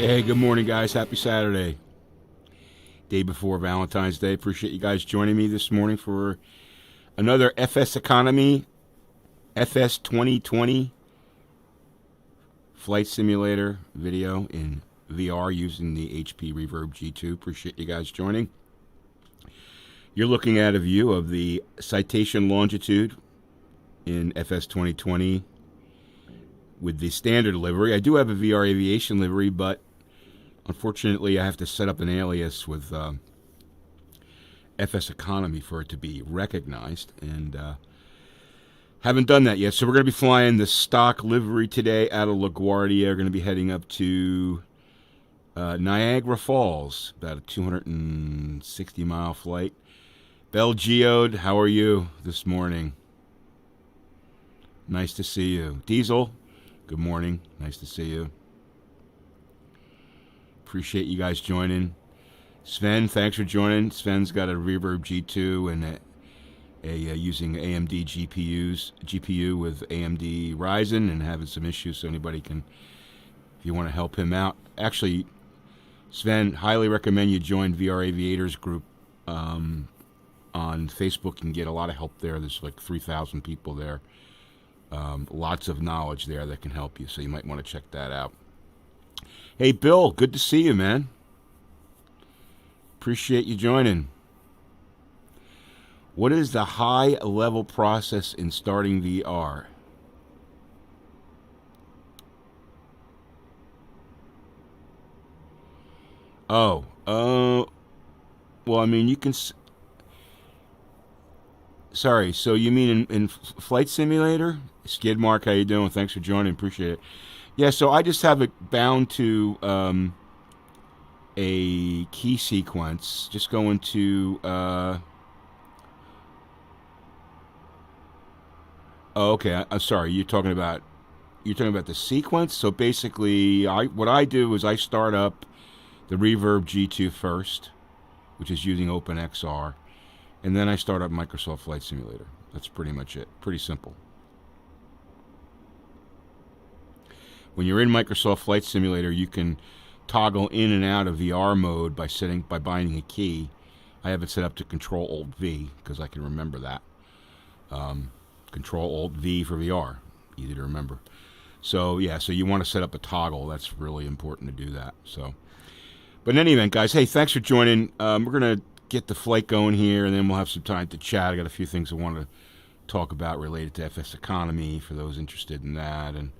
Hey, good morning, guys. Happy Saturday. Day before Valentine's Day. Appreciate you guys joining me this morning for another FSEconomy FS 2020 flight simulator video in VR using the HP Reverb G2. Appreciate you guys joining. You're looking at a view of the Citation Longitude in FS 2020 with the standard livery. I do have a VR Aviation livery, but unfortunately I have to set up an alias with FSEconomy for it to be recognized, and haven't done that yet. So we're going to be flying the stock livery today out of LaGuardia. We're going to be heading up to Niagara Falls, about a 260-mile flight. Belgeode, how are you this morning? Nice to see you. Diesel, good morning. Nice to see you. Appreciate you guys joining. Sven, thanks for joining. Sven's got a Reverb G2 and using AMD GPU with AMD Ryzen and having some issues, so anybody can, if you want to help him out. Actually, Sven, highly recommend you join VR Aviators group on Facebook. You can get a lot of help there. There's like 3,000 people there. Lots of knowledge there that can help you, so you might want to check that out. Hey, Bill, good to see you, man. Appreciate you joining. What is the high-level process in starting VR? Well, I mean, you can... Sorry, so you mean in Flight Simulator? Skidmark, how you doing? Thanks for joining. Appreciate it. Yeah, so I just have it bound to a key sequence. Just go into... oh, okay. I'm sorry. You're talking about the sequence. So basically, what I do is I start up the Reverb G2 first, which is using OpenXR, and then I start up Microsoft Flight Simulator. That's pretty much it. Pretty simple. When you're in Microsoft Flight Simulator, you can toggle in and out of VR mode by binding a key. I have it set up to Control-Alt-V because I can remember that. Control-Alt-V for VR, easy to remember. So yeah, so you want to set up a toggle. That's really important to do that. So, but in any event, guys, hey, thanks for joining. We're gonna get the flight going here, and then we'll have some time to chat. I got a few things I want to talk about related to FSEconomy for those interested in that, and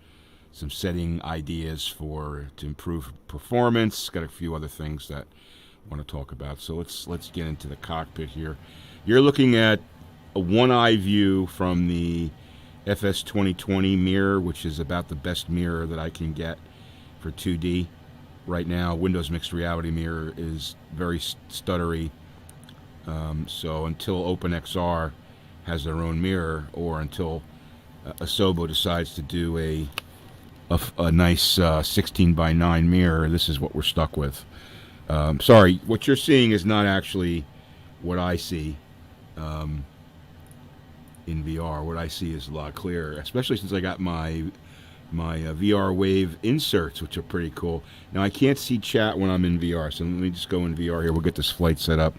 some setting ideas to improve performance. Got a few other things that I want to talk about. So let's get into the cockpit here. You're looking at a one-eye view from the FS 2020 mirror, which is about the best mirror that I can get for 2D right now. Windows Mixed Reality mirror is very stuttery. So until OpenXR has their own mirror, or until Asobo decides to do a nice 16 by 9 mirror, this is what we're stuck with. Sorry, what you're seeing is not actually what I see in VR. What I see is a lot clearer, especially since I got my VR Wave inserts, which are pretty cool. Now, I can't see chat when I'm in VR, so let me just go in VR here. We'll get this flight set up.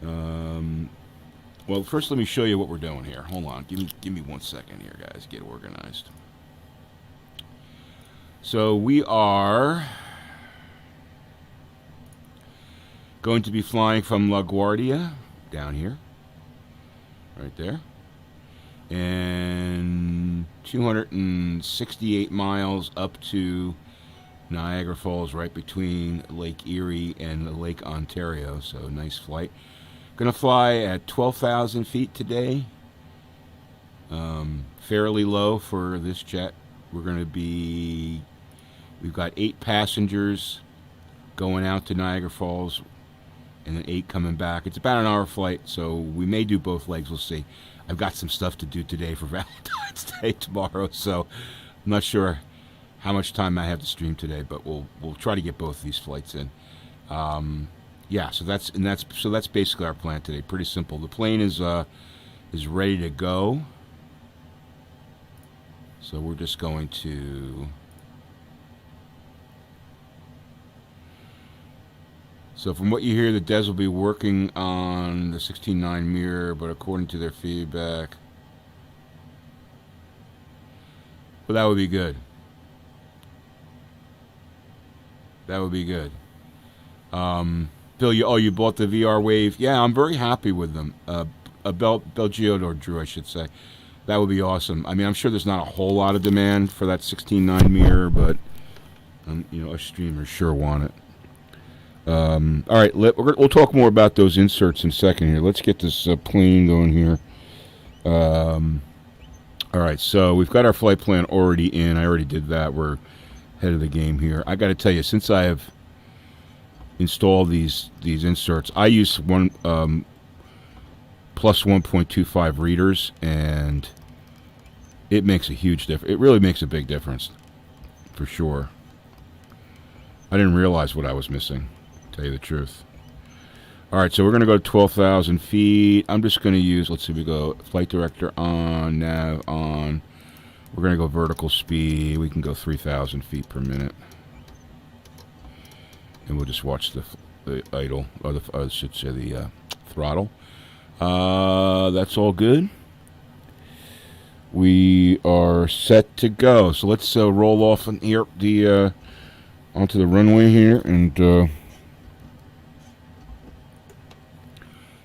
Well, first let me show you what we're doing here. Hold on. Give me 1 second here, guys. Get organized. So we are going to be flying from LaGuardia down here, right there, and 268 miles up to Niagara Falls, right between Lake Erie and Lake Ontario. So nice flight. Going to fly at 12,000 feet today. Fairly low for this jet. We've got 8 passengers going out to Niagara Falls, and then 8 coming back. It's about an hour flight, so we may do both legs. We'll see. I've got some stuff to do today for Valentine's Day tomorrow, so I'm not sure how much time I have to stream today, but we'll try to get both of these flights in. Yeah, so that's basically our plan today. Pretty simple. The plane is ready to go. So we're just going to So from what you hear, the devs will be working on the 16.9 mirror, but according to their feedback, well, that would be good. That would be good. Bill, you bought the VR Wave? Yeah, I'm very happy with them. Belgio or Drew, I should say. That would be awesome. I mean, I'm sure there's not a whole lot of demand for that 16.9 mirror, but us streamers sure want it. All right, we'll talk more about those inserts in a second here. Let's get this plane going here. All right, so we've got our flight plan already in. I already did that. We're ahead of the game here. I got to tell you, since I have installed these inserts, I use one plus 1.25 readers, and it makes a huge difference. It really makes a big difference, for sure. I didn't realize what I was missing, to tell you the truth. All right, so we're going to go to 12,000 feet. I'm just going to use, let's see, we go flight director on, nav on. We're going to go vertical speed. We can go 3,000 feet per minute. And we'll just watch the idle, or I should say the throttle. That's all good. We are set to go. So let's roll off on onto the runway here and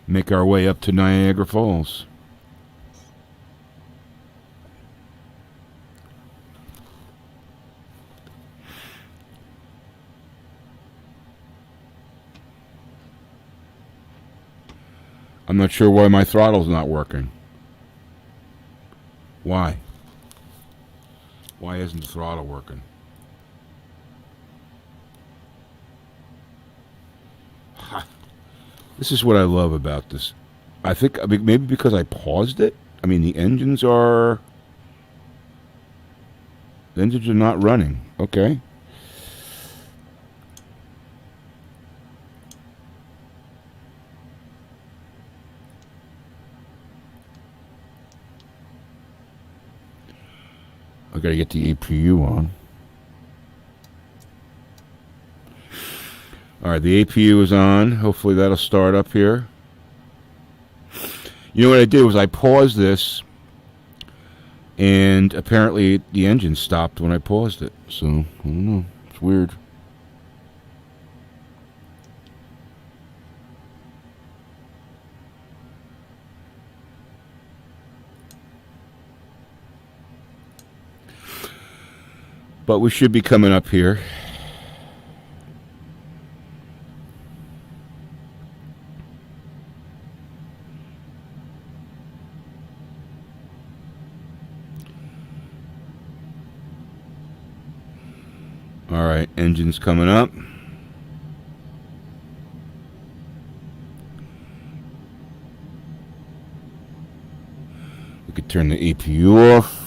make our way up to Niagara Falls. I'm not sure why my throttle's not working. Why? Why isn't the throttle working? This is what I love about this. I think maybe because I paused it. I mean, the engines are not running. Okay. I gotta get the APU on. Alright, the APU is on. Hopefully that'll start up here. You know what I did was I paused this, and apparently the engine stopped when I paused it. So, I don't know. It's weird. But we should be coming up here. All right, engine's coming up. We could turn the APU off.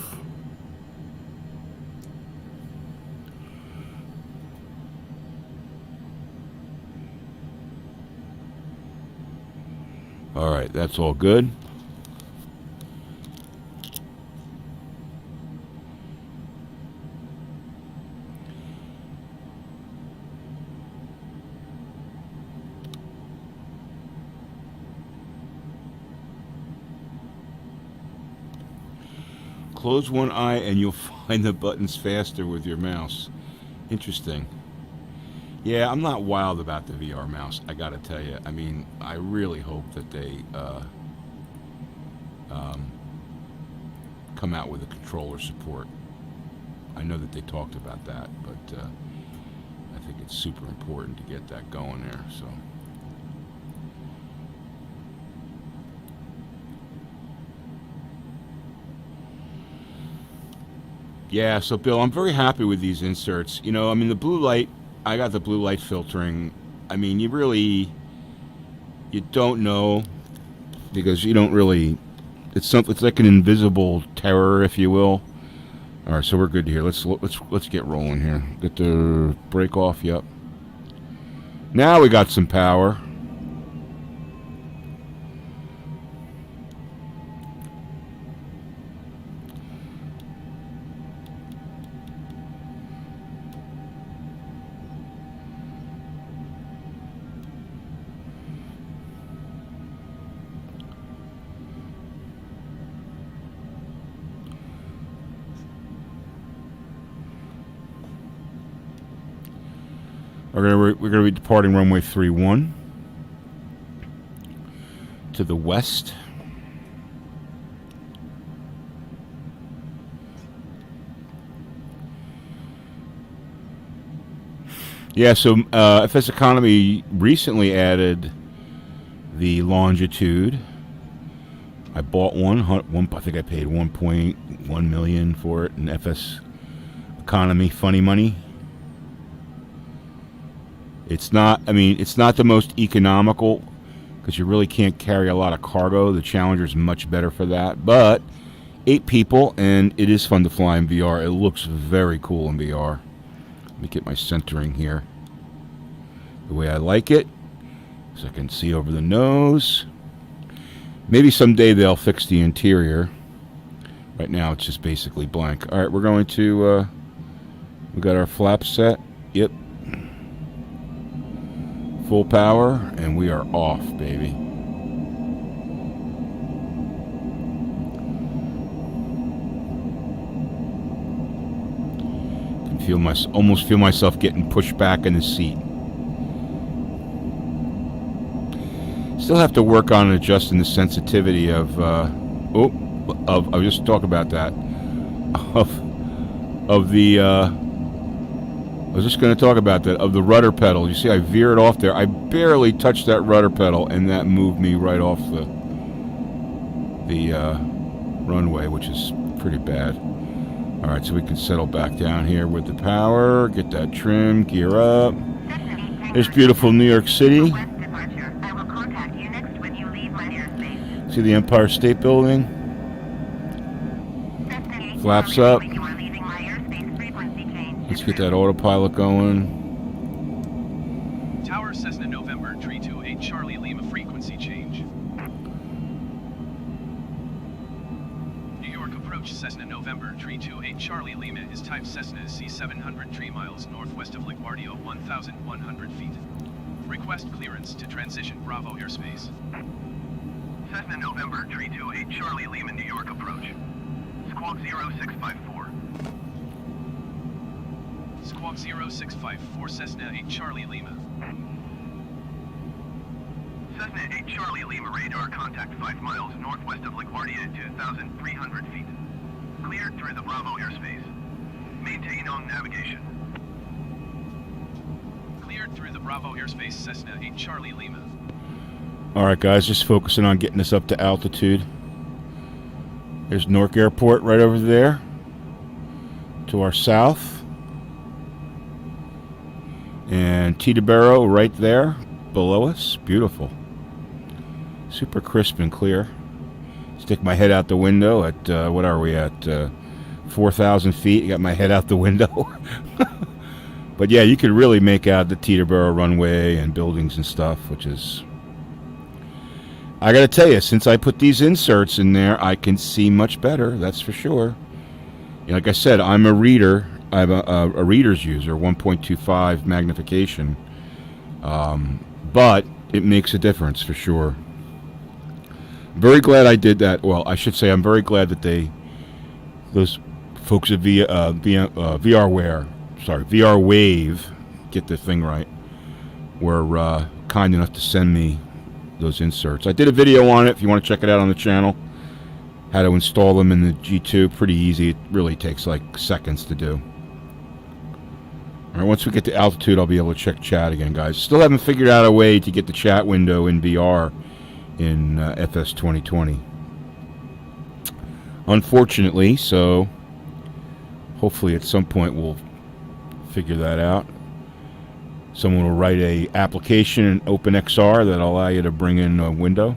All right, that's all good. Close one eye and you'll find the buttons faster with your mouse. Interesting. Yeah, I'm not wild about the VR mouse, I gotta tell you. I mean, I really hope that they come out with a controller support. I know that they talked about that, but I think it's super important to get that going there, so. Yeah, so Bill, I'm very happy with these inserts. You know, I mean, the blue light, I got the blue light filtering. I mean, you don't know, because you don't really, it's like an invisible terror, if you will. All right, so we're good here. Let's get rolling here. Get the brake off. Yep. Now we got some power. We're gonna be departing runway 31 to the west. Yeah, so FSEconomy recently added the Longitude. I bought one. I think I paid 1.1 million for it in FSEconomy funny money. It's not. I mean, it's not the most economical because you really can't carry a lot of cargo. The Challenger's much better for that. But 8 people, and it is fun to fly in VR. It looks very cool in VR. Let me get my centering here the way I like it, so I can see over the nose. Maybe someday they'll fix the interior. Right now it's just basically blank. Alright, we're going to, we got our flaps set. Yep. Full power, and we are off, baby. Almost feel myself getting pushed back in the seat. Still have to work on adjusting the sensitivity of I was just talking about that. Of the I was just going to talk about that, of the rudder pedal. You see I veered off there. I barely touched that rudder pedal and that moved me right off the runway, which is pretty bad. Alright, so we can settle back down here with the power, get that trim, gear up. There's beautiful New York City. See the Empire State Building? Flaps up. Let's get that autopilot going. Tower Cessna November 328 Charlie Lima frequency change. New York approach Cessna November 328 Charlie Lima is type Cessna SC2 3 miles northwest of LaGuardia 1,100 feet. Request clearance to transition Bravo airspace. Cessna November 328 Charlie Lima New York approach. Squawk 0654. Squawk 0654 Cessna 8 Charlie Lima. Cessna 8 Charlie Lima radar contact 5 miles northwest of LaGuardia at 2,300 feet. Cleared through the Bravo airspace. Maintain on navigation. Cleared through the Bravo airspace Cessna 8 Charlie Lima. Alright guys, just focusing on getting us up to altitude. There's Newark Airport right over there. To our south. And Teterboro right there below us. Beautiful. Super crisp and clear. Stick my head out the window at, what are we at? 4,000 feet. I got my head out the window. But yeah, you could really make out the Teterboro runway and buildings and stuff, which is... I gotta tell you, since I put these inserts in there, I can see much better, that's for sure. Like I said, I'm a reader. I'm a reader's user, 1.25 magnification. But it makes a difference for sure. Very glad I did that. Well, I should say I'm very glad that those folks at VR Wave, get the thing right, were kind enough to send me those inserts. I did a video on it if you want to check it out on the channel. How to install them in the G2. Pretty easy. It really takes like seconds to do. Alright, once we get to altitude, I'll be able to check chat again, guys. Still haven't figured out a way to get the chat window in VR in FS 2020. Unfortunately, so hopefully at some point we'll figure that out. Someone will write a application in OpenXR that'll allow you to bring in a window.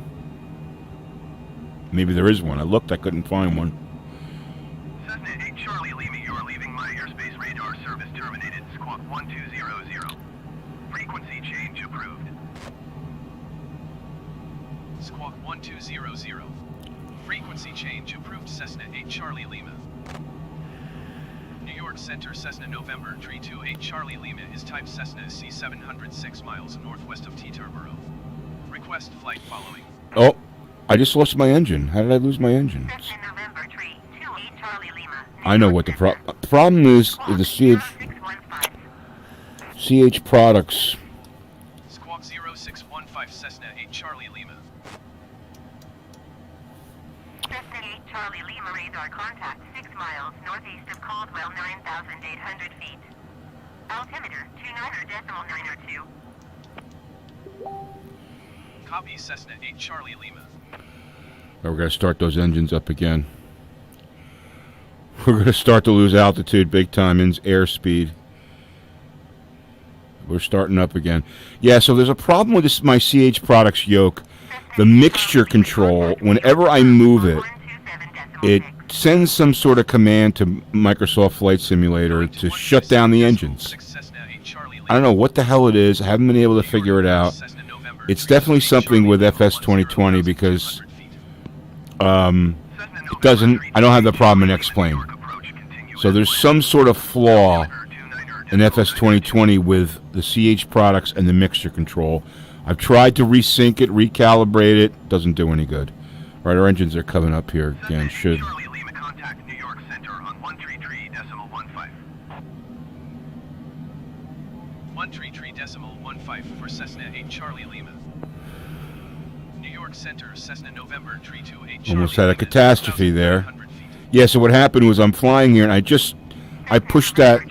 Maybe there is one. I looked, I couldn't find one. Cessna 8 Charlie Lima, you are leaving my airspace radar service terminated. Squawk 1200. Frequency change approved. Squawk 1200. Frequency change approved. Cessna 8 Charlie Lima. New York Center Cessna November 328 Charlie Lima is type Cessna SC2 6 miles northwest of Teterboro. Request flight following. Oh, I just lost my engine. How did I lose my engine? Cessna November 328 Charlie Lima. I know what the problem is. The CH Products. Squawk 0615 Cessna 8 Charlie Lima. Cessna 8 Charlie Lima radar contact 6 miles northeast of Caldwell, 9,800 feet. Altimeter 29.902. Copy Cessna 8 Charlie Lima. We're going to start those engines up again. We're going to start to lose altitude big time in airspeed. We're starting up again. Yeah, so there's a problem with this, my CH Products yoke. The mixture control, whenever I move it, it sends some sort of command to Microsoft Flight Simulator to shut down the engines. I don't know what the hell it is. I haven't been able to figure it out. It's definitely something with FS 2020 because it doesn't. I don't have the problem in X-Plane. So there's some sort of flaw in FS 2020 with the CH Products and the mixture control. I've tried to resync it, recalibrate it. Doesn't do any good. All right, our engines are coming up here again. Should. 133.15 for Cessna 8 Charlie Lima. New York Center, Cessna November 328 Charlie. Almost had a catastrophe there. Yeah, so what happened was I'm flying here and I pushed that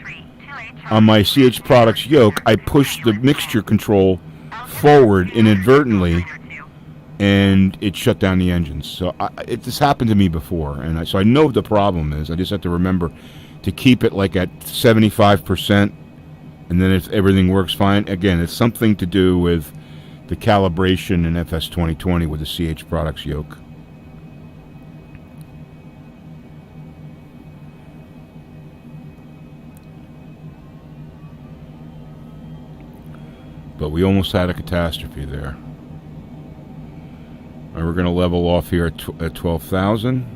on my CH Products yoke. I pushed the mixture control forward inadvertently and it shut down the engines. So this happened to me before, and so I know what the problem is. I just have to remember to keep it like at 75%. And then if everything works fine, again, it's something to do with the calibration in FS 2020 with the CH Products yoke. But we almost had a catastrophe there. All right, we're going to level off here at 12,000.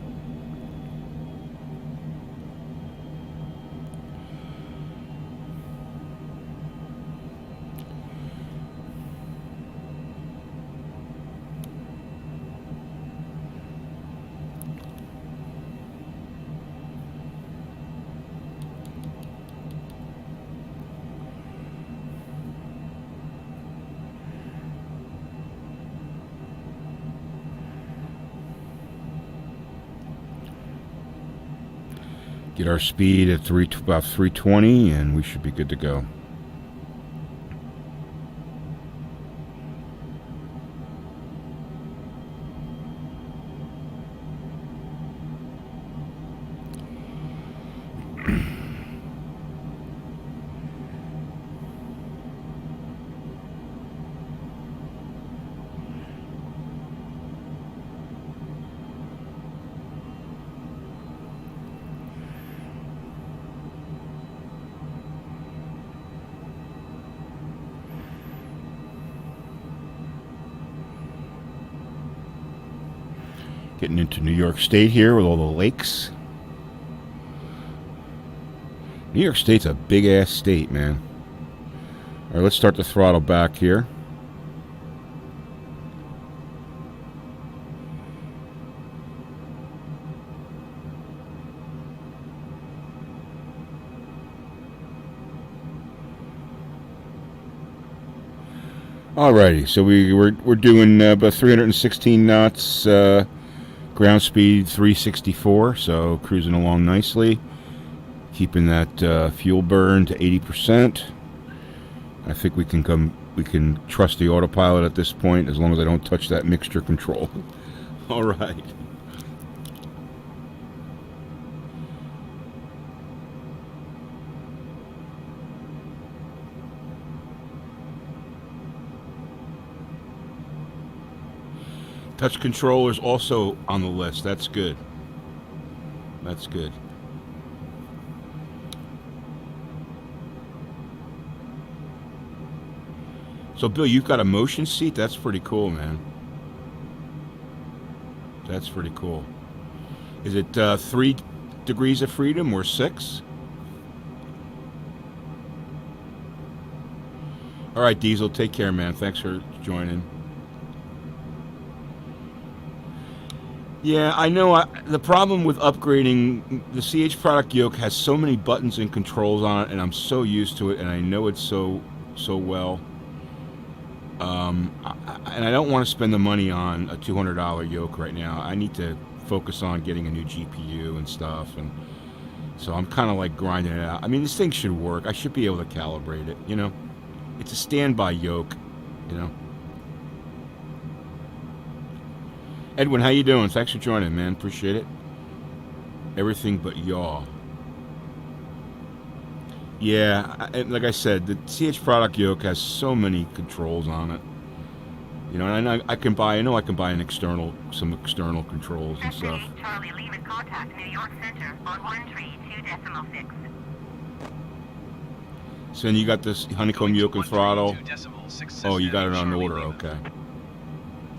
Get our speed at about 320, and we should be good to go. Getting into New York State here with all the lakes. New York State's a big-ass state, man. All right, let's start the throttle back here. Alrighty, so we're doing about 316 knots. Ground speed 364, so cruising along nicely, keeping that fuel burn to 80%. I think we can trust the autopilot at this point as long as I don't touch that mixture control. All right. Touch controllers also on the list. That's good. That's good. So, Bill, you've got a motion seat? That's pretty cool, man. That's pretty cool. Is it 3 degrees of freedom or 6? All right, Diesel, take care, man. Thanks for joining. Yeah, I know. The problem with upgrading the CH product yoke has so many buttons and controls on it, and I'm so used to it, and I know it so well. And I don't want to spend the money on a $200 yoke right now. I need to focus on getting a new GPU and stuff, and so I'm kind of like grinding it out. I mean, this thing should work. I should be able to calibrate it. You know, it's a standby yoke. You know. Edwin, how you doing? Thanks for joining, man. Appreciate it. Everything but yaw. Yeah, like I said, the CH product yoke has so many controls on it. You know, and I can buy. I know I can buy some external controls and stuff. Charlie, leave at contact New York Center on 132.6. So then you got this honeycomb yoke and throttle. Oh, you got it on order. Okay.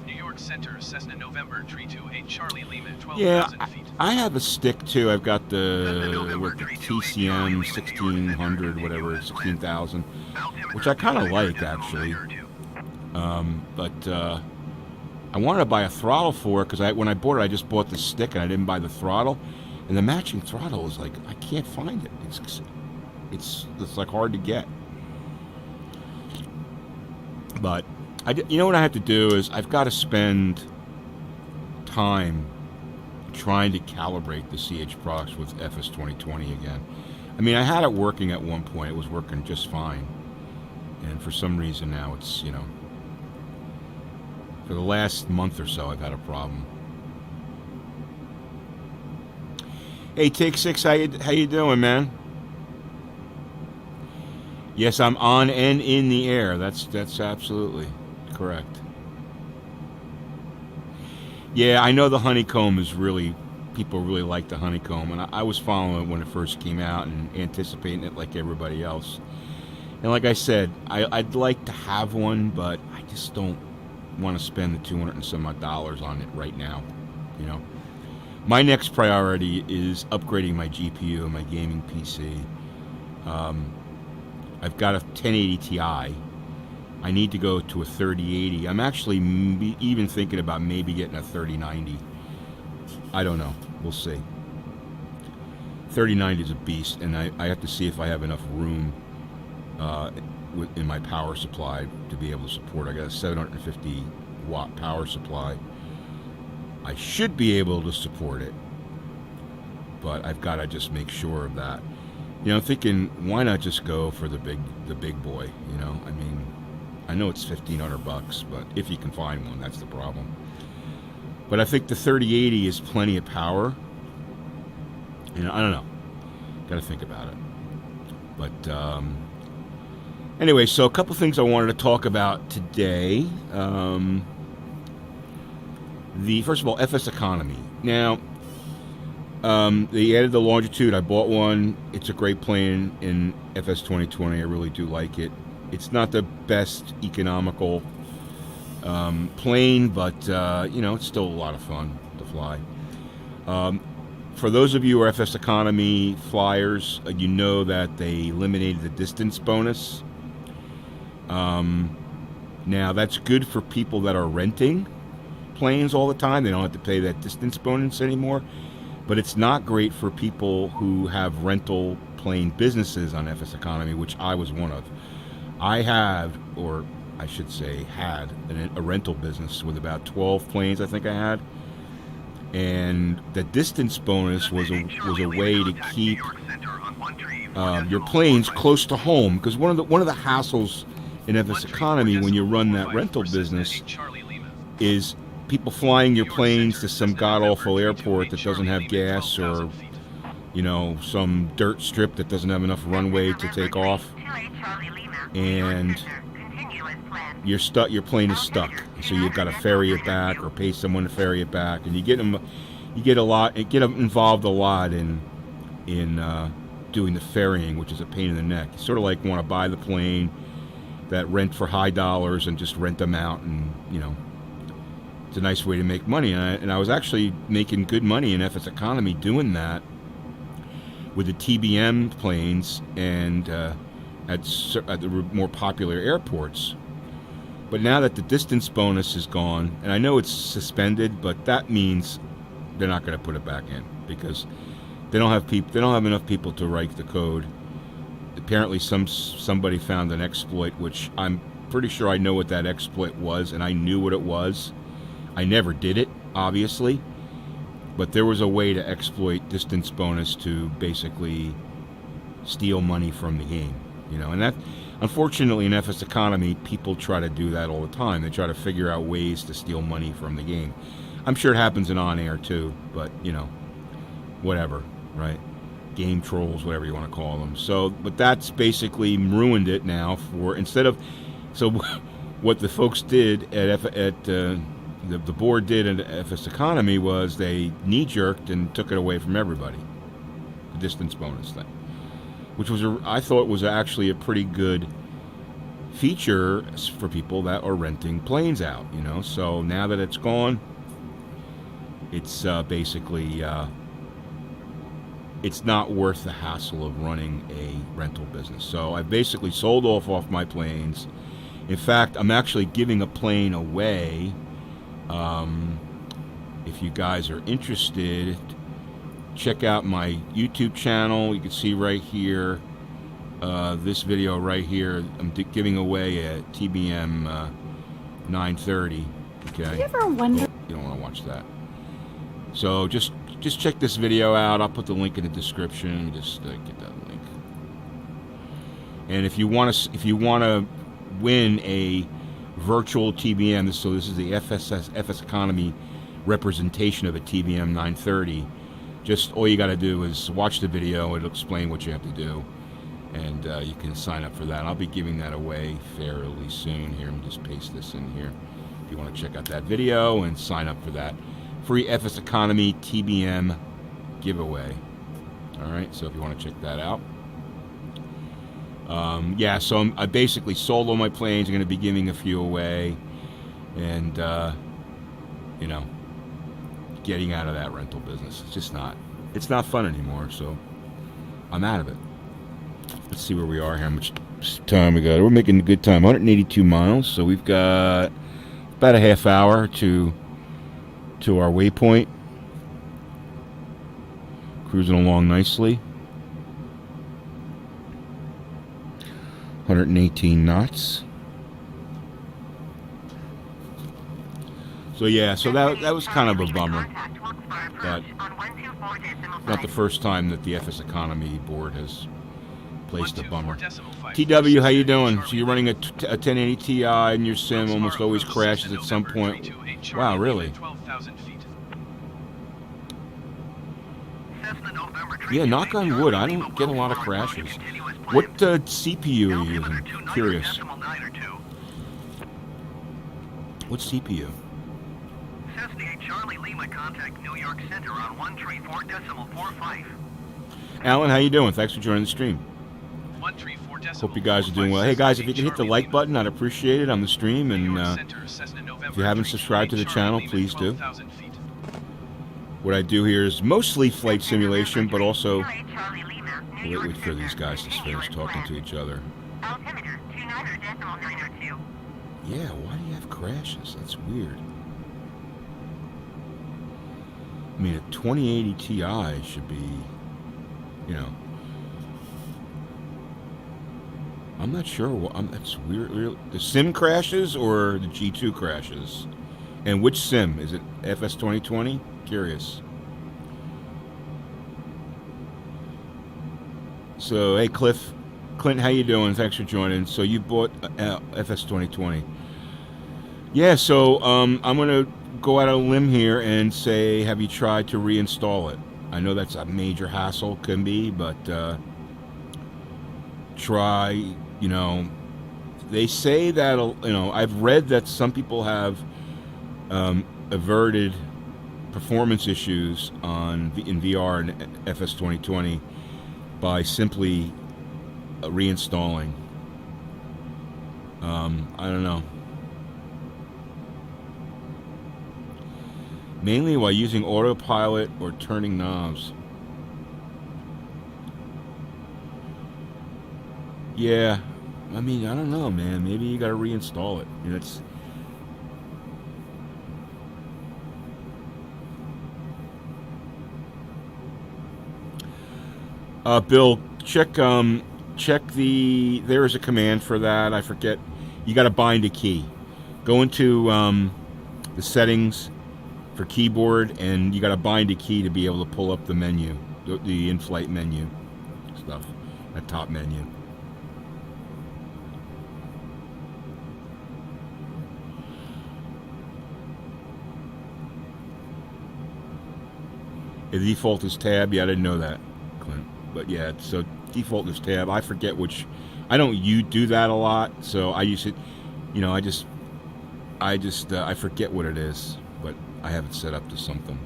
New York Center, Cessna November, Tree 28 Charlie Lima, 12,000 Yeah, feet. I have a stick too. I've got the TCM 1600, whatever, 16,000, which I kind of like actually. But I wanted to buy a throttle for it because when I bought it, I just bought the stick and I didn't buy the throttle. And the matching throttle is like, I can't find it. It's like hard to get. But you know what I have to do is I've got to spend time trying to calibrate the CH products with FS 2020 again. I mean, I had it working at one point. It was working just fine. And for some reason now it's, you know, for the last month or so I've had a problem. Hey, Take 6, how you doing, man? Yes, I'm on and in the air. That's absolutely correct. Yeah, I know the honeycomb is really, people really like the honeycomb, and I was following it when it first came out and anticipating it like everybody else. And like I said, I'd like to have one, but I just don't want to spend the $200 and some odd on it right now. You know, my next priority is upgrading my GPU and my gaming PC. I've got a 1080 Ti. I need to go to a 3080. I'm actually even thinking about maybe getting a 3090. I don't know. We'll see. 3090 is a beast, and I have to see if I have enough room in my power supply to be able to support. I got a 750 watt power supply. I should be able to support it, but I've got to just make sure of that. You know, I'm thinking, why not just go for the big boy? You know, I mean, I know it's $1,500, but if you can find one, that's the problem. But I think the 3080 is plenty of power. You know, I don't know. Got to think about it. But anyway, so a couple things I wanted to talk about today. First of all, FSEconomy. Now, they added the Longitude. I bought one. It's a great plane in FS 2020. I really do like it. It's not the best economical plane, but you know, it's still a lot of fun to fly. For those of you who are FSEconomy flyers, you know that they eliminated the distance bonus. Now, that's good for people that are renting planes all the time. They don't have to pay that distance bonus anymore. But it's not great for people who have rental plane businesses on FSEconomy, which I was one of. I have, or I should say had, a rental business with about 12 planes I think I had. And the distance bonus was a way to keep your planes close to home. Because one of the hassles in FSEconomy when you run that rental business is people flying your planes to some god-awful airport that doesn't have gas, or, you know, some dirt strip that doesn't have enough runway to take off, and you're stuck. Your plane is stuck, so you've got to ferry it back or pay someone to ferry it back, and you get involved a lot in doing the ferrying, which is a pain in the neck. You sort of like want to buy the plane that rent for high dollars and just rent them out, and you know. It's a nice way to make money, and I was actually making good money in FSEconomy doing that with the TBM planes and at the more popular airports. But now that the distance bonus is gone, and I know it's suspended, but that means they're not going to put it back in because they don't have people. They don't have enough people to write the code. Apparently, somebody found an exploit, which I'm pretty sure I know what that exploit was, and I knew what it was. I never did it, obviously, but there was a way to exploit distance bonus to basically steal money from the game, you know. And that, unfortunately, in FSEconomy, people try to do that all the time. They try to figure out ways to steal money from the game. I'm sure it happens in on-air too, but you know, whatever, right? Game trolls, whatever you want to call them. So, but that's basically ruined it now. For instead of, so what the folks did at the board did at FSEconomy was they knee-jerked and took it away from everybody, the distance bonus thing, which was I thought was actually a pretty good feature for people that are renting planes out, you know. So now that it's gone, it's basically it's not worth the hassle of running a rental business. So I basically sold off my planes. In fact, I'm actually giving a plane away. If you guys are interested, check out my YouTube channel. You can see right here, this video right here. I'm giving away a TBM 930. Okay. Have you ever wondered? You don't want to watch that. So just check this video out. I'll put the link in the description. Just get that link. And if you want to win a virtual TBM, so this is the FSEconomy representation of a TBM 930. Just all you got to do is watch the video. It'll explain what you have to do, and you can sign up for that. I'll be giving that away fairly soon. Here, let me just paste this in here. If you want to check out that video and sign up for that free FSEconomy TBM giveaway. All right, so if you want to check that out. Yeah, so I basically sold all my planes. I'm going to be giving a few away, and you know, getting out of that rental business. It's not fun anymore. So I'm out of it. Let's see where we are here. How much time we got? We're making a good time. 182 miles. So we've got about a half hour to our waypoint. Cruising along nicely. 118 knots. So yeah, so that was kind of a bummer. But not the first time that the FSEconomy board has placed a bummer. TW, how you doing? So you're running a 1080 Ti and your sim almost always crashes at some point. Wow, really? Yeah, knock on wood, I don't get a lot of crashes. What CPU are you using? Curious. What CPU? Alan, how you doing? Thanks for joining the stream. Hope you guys are doing well. Hey guys, if you can hit the like button, I'd appreciate it on the stream. And if you haven't subscribed to the channel, please do. What I do here is mostly flight simulation, but also wait for these guys to finish talking to each other. Yeah, why do you have crashes? That's weird. I mean, a 2080 Ti should be, you know. I'm not sure. That's weird. The sim crashes or the G2 crashes? And which sim? Is it FS 2020? Curious. So, hey, Clint, how you doing? Thanks for joining. So you bought FS 2020. Yeah, so I'm going to go out on a limb here and say, have you tried to reinstall it? I know that's a major hassle, can be, but try, you know, they say that, you know, I've read that some people have averted performance issues in VR and FS 2020 by simply reinstalling. I don't know. Mainly while using autopilot or turning knobs. Yeah, I mean, I don't know, man. Maybe you gotta reinstall it. You know, Bill, check the. There is a command for that. I forget. You got to bind a key. Go into the settings for keyboard, and you got to bind a key to be able to pull up the menu, the in-flight menu stuff, that top menu. The default is tab. Yeah, I didn't know that, Clint. But yeah, so default is tab. I forget which. I don't do that a lot, so I use it. I forget what it is, but I have it set up to something.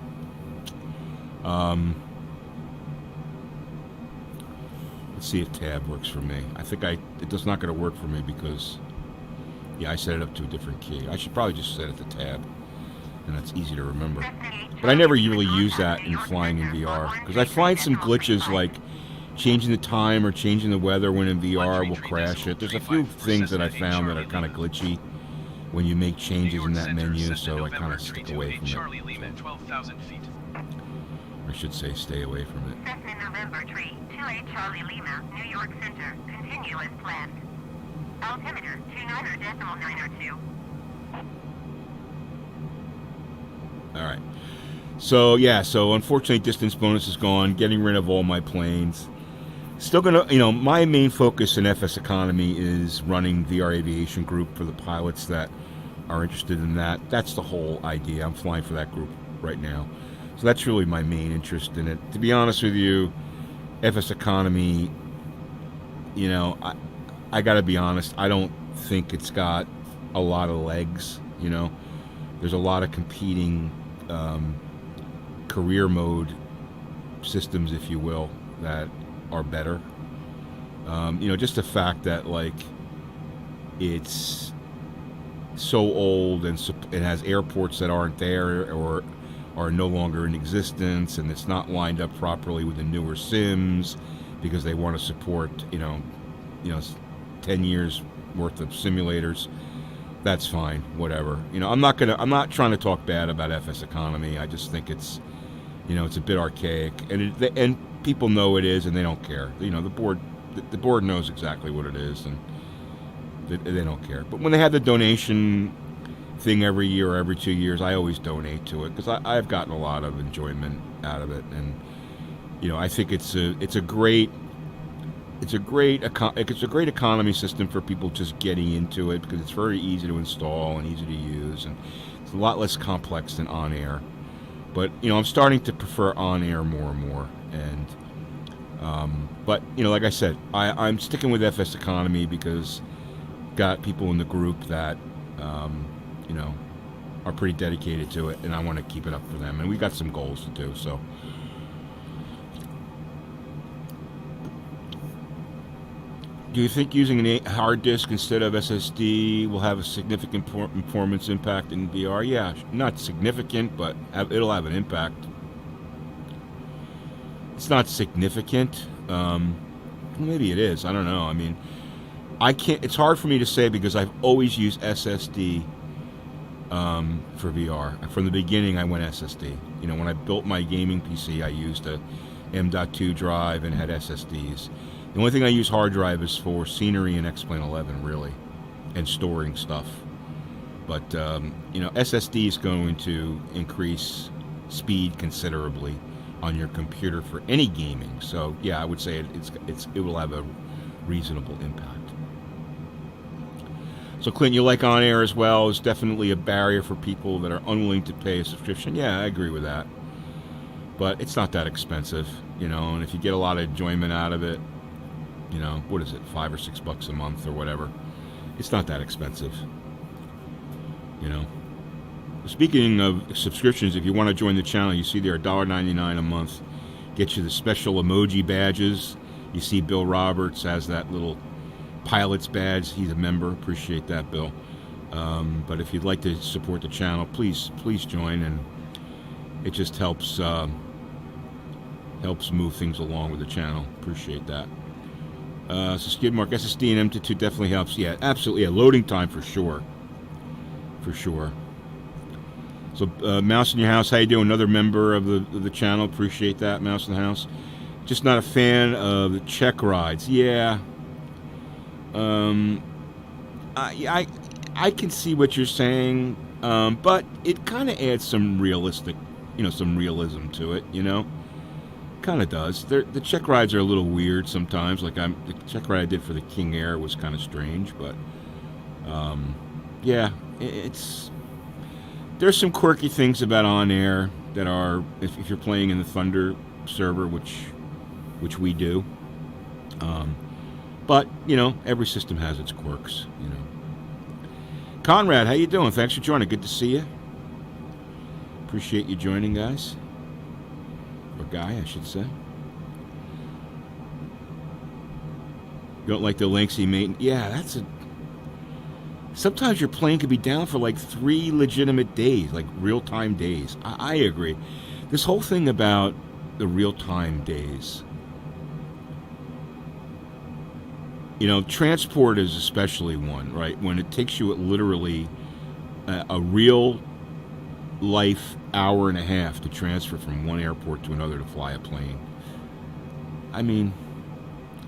Let's see if tab works for me. I think it's not going to work for me because, yeah, I set it up to a different key. I should probably just set it to tab, and that's easy to remember. But I never really use that in flying in VR because I find some glitches like changing the time or changing the weather when in VR will crash it. There's a few things that I found that are kind of glitchy when you make changes in that menu, so I kind of stick away from it. I should say stay away from it. Cessna November 328 Charlie Lima, New York Center. Continue as planned. Altimeter 29.902. All right. So yeah, so unfortunately distance bonus is gone, getting rid of all my planes. Still gonna, my main focus in FSEconomy is running VR Aviation group for the pilots that are interested in that. That's the whole idea. I'm flying for that group right now. So that's really my main interest in it. To be honest with you, FSEconomy, I gotta be honest, I don't think it's got a lot of legs, There's a lot of competing career mode systems, if you will, that are better. Just the fact that it's so old and it has airports that aren't there or are no longer in existence, and it's not lined up properly with the newer sims because they want to support 10 years worth of simulators. That's fine, whatever. I'm not trying to talk bad about FSEconomy. I just think it's it's a bit archaic, and people know it is, and they don't care. The board knows exactly what it is, and they don't care. But when they have the donation thing every year or every 2 years, I always donate to it because I've gotten a lot of enjoyment out of it, and I think it's a great economy system for people just getting into it because it's very easy to install and easy to use, and it's a lot less complex than on air. But I'm starting to prefer on air more and more, and but like I said, I'm sticking with FSEconomy because got people in the group that are pretty dedicated to it, and I want to keep it up for them, and we got some goals to do. So do you think using a hard disk instead of SSD will have a significant performance impact in VR? Yeah, not significant, but it'll have an impact. It's not significant. Maybe it is. I don't know. I mean, I can't. It's hard for me to say because I've always used SSD for VR. From the beginning, I went SSD. When I built my gaming PC, I used a M.2 drive and had SSDs. The only thing I use hard drive is for scenery and X-Plane 11, really, and storing stuff. But SSD is going to increase speed considerably on your computer for any gaming. So yeah, I would say it will have a reasonable impact. So Clint, you like on air as well? It's definitely a barrier for people that are unwilling to pay a subscription. Yeah, I agree with that. But it's not that expensive, and if you get a lot of enjoyment out of it, what is it, $5 or $6 a month or whatever? It's not that expensive. Speaking of subscriptions, if you want to join the channel, you see there $1.99 a month. Get you the special emoji badges. You see Bill Roberts has that little pilot's badge. He's a member. Appreciate that, Bill. But if you'd like to support the channel, please join, and it just helps move things along with the channel. Appreciate that. So Skidmark, SSD and M.2 definitely helps. Yeah, absolutely. Yeah, loading time for sure. For sure. So Mouse in Your House, how you doing? Another member of the channel. Appreciate that, Mouse in the House. Just not a fan of the check rides. Yeah. I can see what you're saying, but it kind of adds some some realism to it, Kind of does. The check rides are a little weird sometimes. Like the check ride I did for the King Air was kind of strange, but yeah, there's some quirky things about On Air that are, if you're playing in the Thunder server, which we do. But every system has its quirks. Conrad, how you doing? Thanks for joining. Good to see you. Appreciate you joining, guys. Or guy, I should say. You don't like the lengthy maintenance? Yeah, sometimes your plane could be down for like 3 legitimate days, like real-time days. I agree. This whole thing about the real-time days. Transport is especially one, right? When it takes you literally a real life hour and a half to transfer from one airport to another to fly a plane. I mean,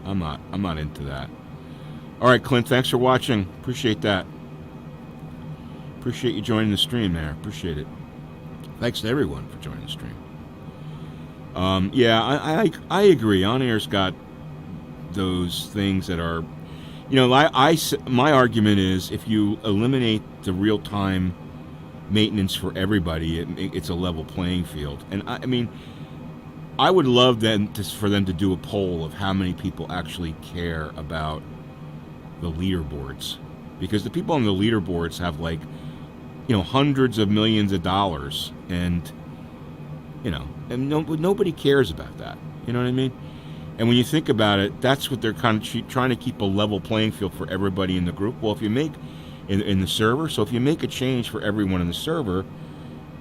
I'm not into that. All right, Clint, thanks for watching. Appreciate that. Appreciate you joining the stream there. Appreciate it. Thanks to everyone for joining the stream. Yeah, I agree. On Air's got those things that are, my argument is if you eliminate the real-time maintenance for everybody, it's a level playing field. And I mean, I would love for them to do a poll of how many people actually care about the leaderboards, because the people on the leaderboards have hundreds of millions of dollars, and nobody cares about that. You know what I mean? And when you think about it, that's what they're kind of trying to keep a level playing field for everybody in the group. Well, if you make in the server, so if you make a change for everyone in the server,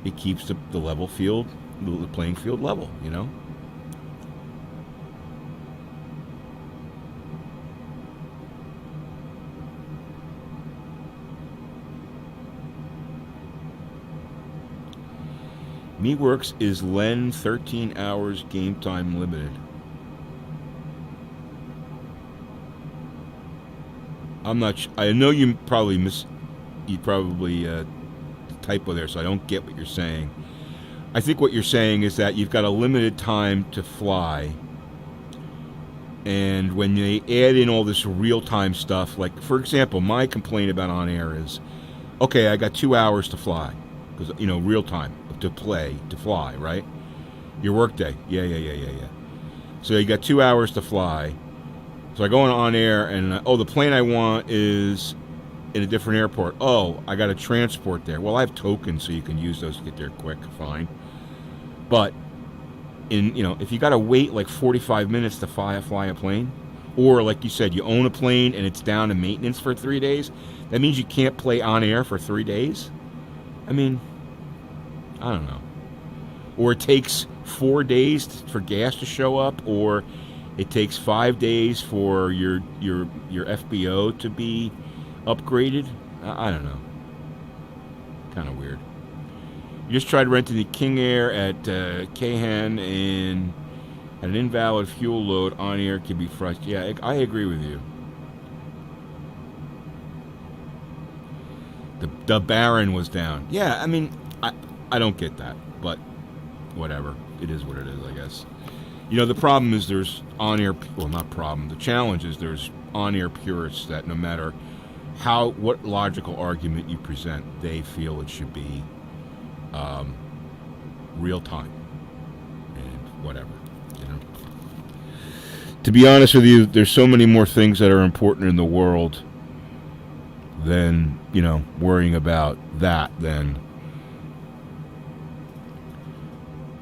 it keeps the level field, the playing field level. MeWorks is LEN 13 hours game time limited. I'm not. I know you probably typo there, so I don't get what you're saying. I think what you're saying is that you've got a limited time to fly, and when they add in all this real-time stuff, like for example, my complaint about On Air is, okay, I got 2 hours to fly, because real time to fly, right? Your workday, yeah. So you got 2 hours to fly. So I go on Air, and the plane I want is in a different airport. Oh, I got to transport there. Well, I have tokens, so you can use those to get there quick. Fine. But if you got to wait like 45 minutes to fly a plane, or like you said, you own a plane and it's down to maintenance for 3 days, that means you can't play On Air for 3 days. I mean, I don't know. Or it takes 4 days for gas to show up, or it takes 5 days for your FBO to be upgraded. I don't know. Kind of weird. You just tried renting the King Air at Cahan, and at an invalid fuel load, On Air can be frustrating. Yeah, I agree with you. The Baron was down. Yeah, I mean, I don't get that, but whatever. It is what it is, I guess. The problem is there's On-Air, well, not problem, the challenge is there's On-Air purists that no matter what logical argument you present, they feel it should be real time and whatever, To be honest with you, there's so many more things that are important in the world than, worrying about that then.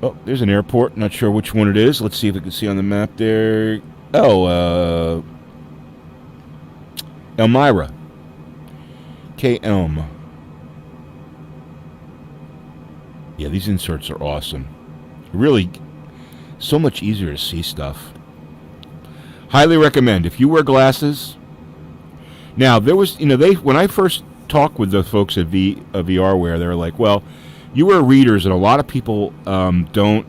Oh, there's an airport. Not sure which one it is. Let's see if we can see on the map there. Oh, Elmira. K-Elm. Yeah, these inserts are awesome. Really, so much easier to see stuff. Highly recommend. If you wear glasses. Now, there was, when I first talked with the folks at VRware, they were like, well, you wear readers, and a lot of people don't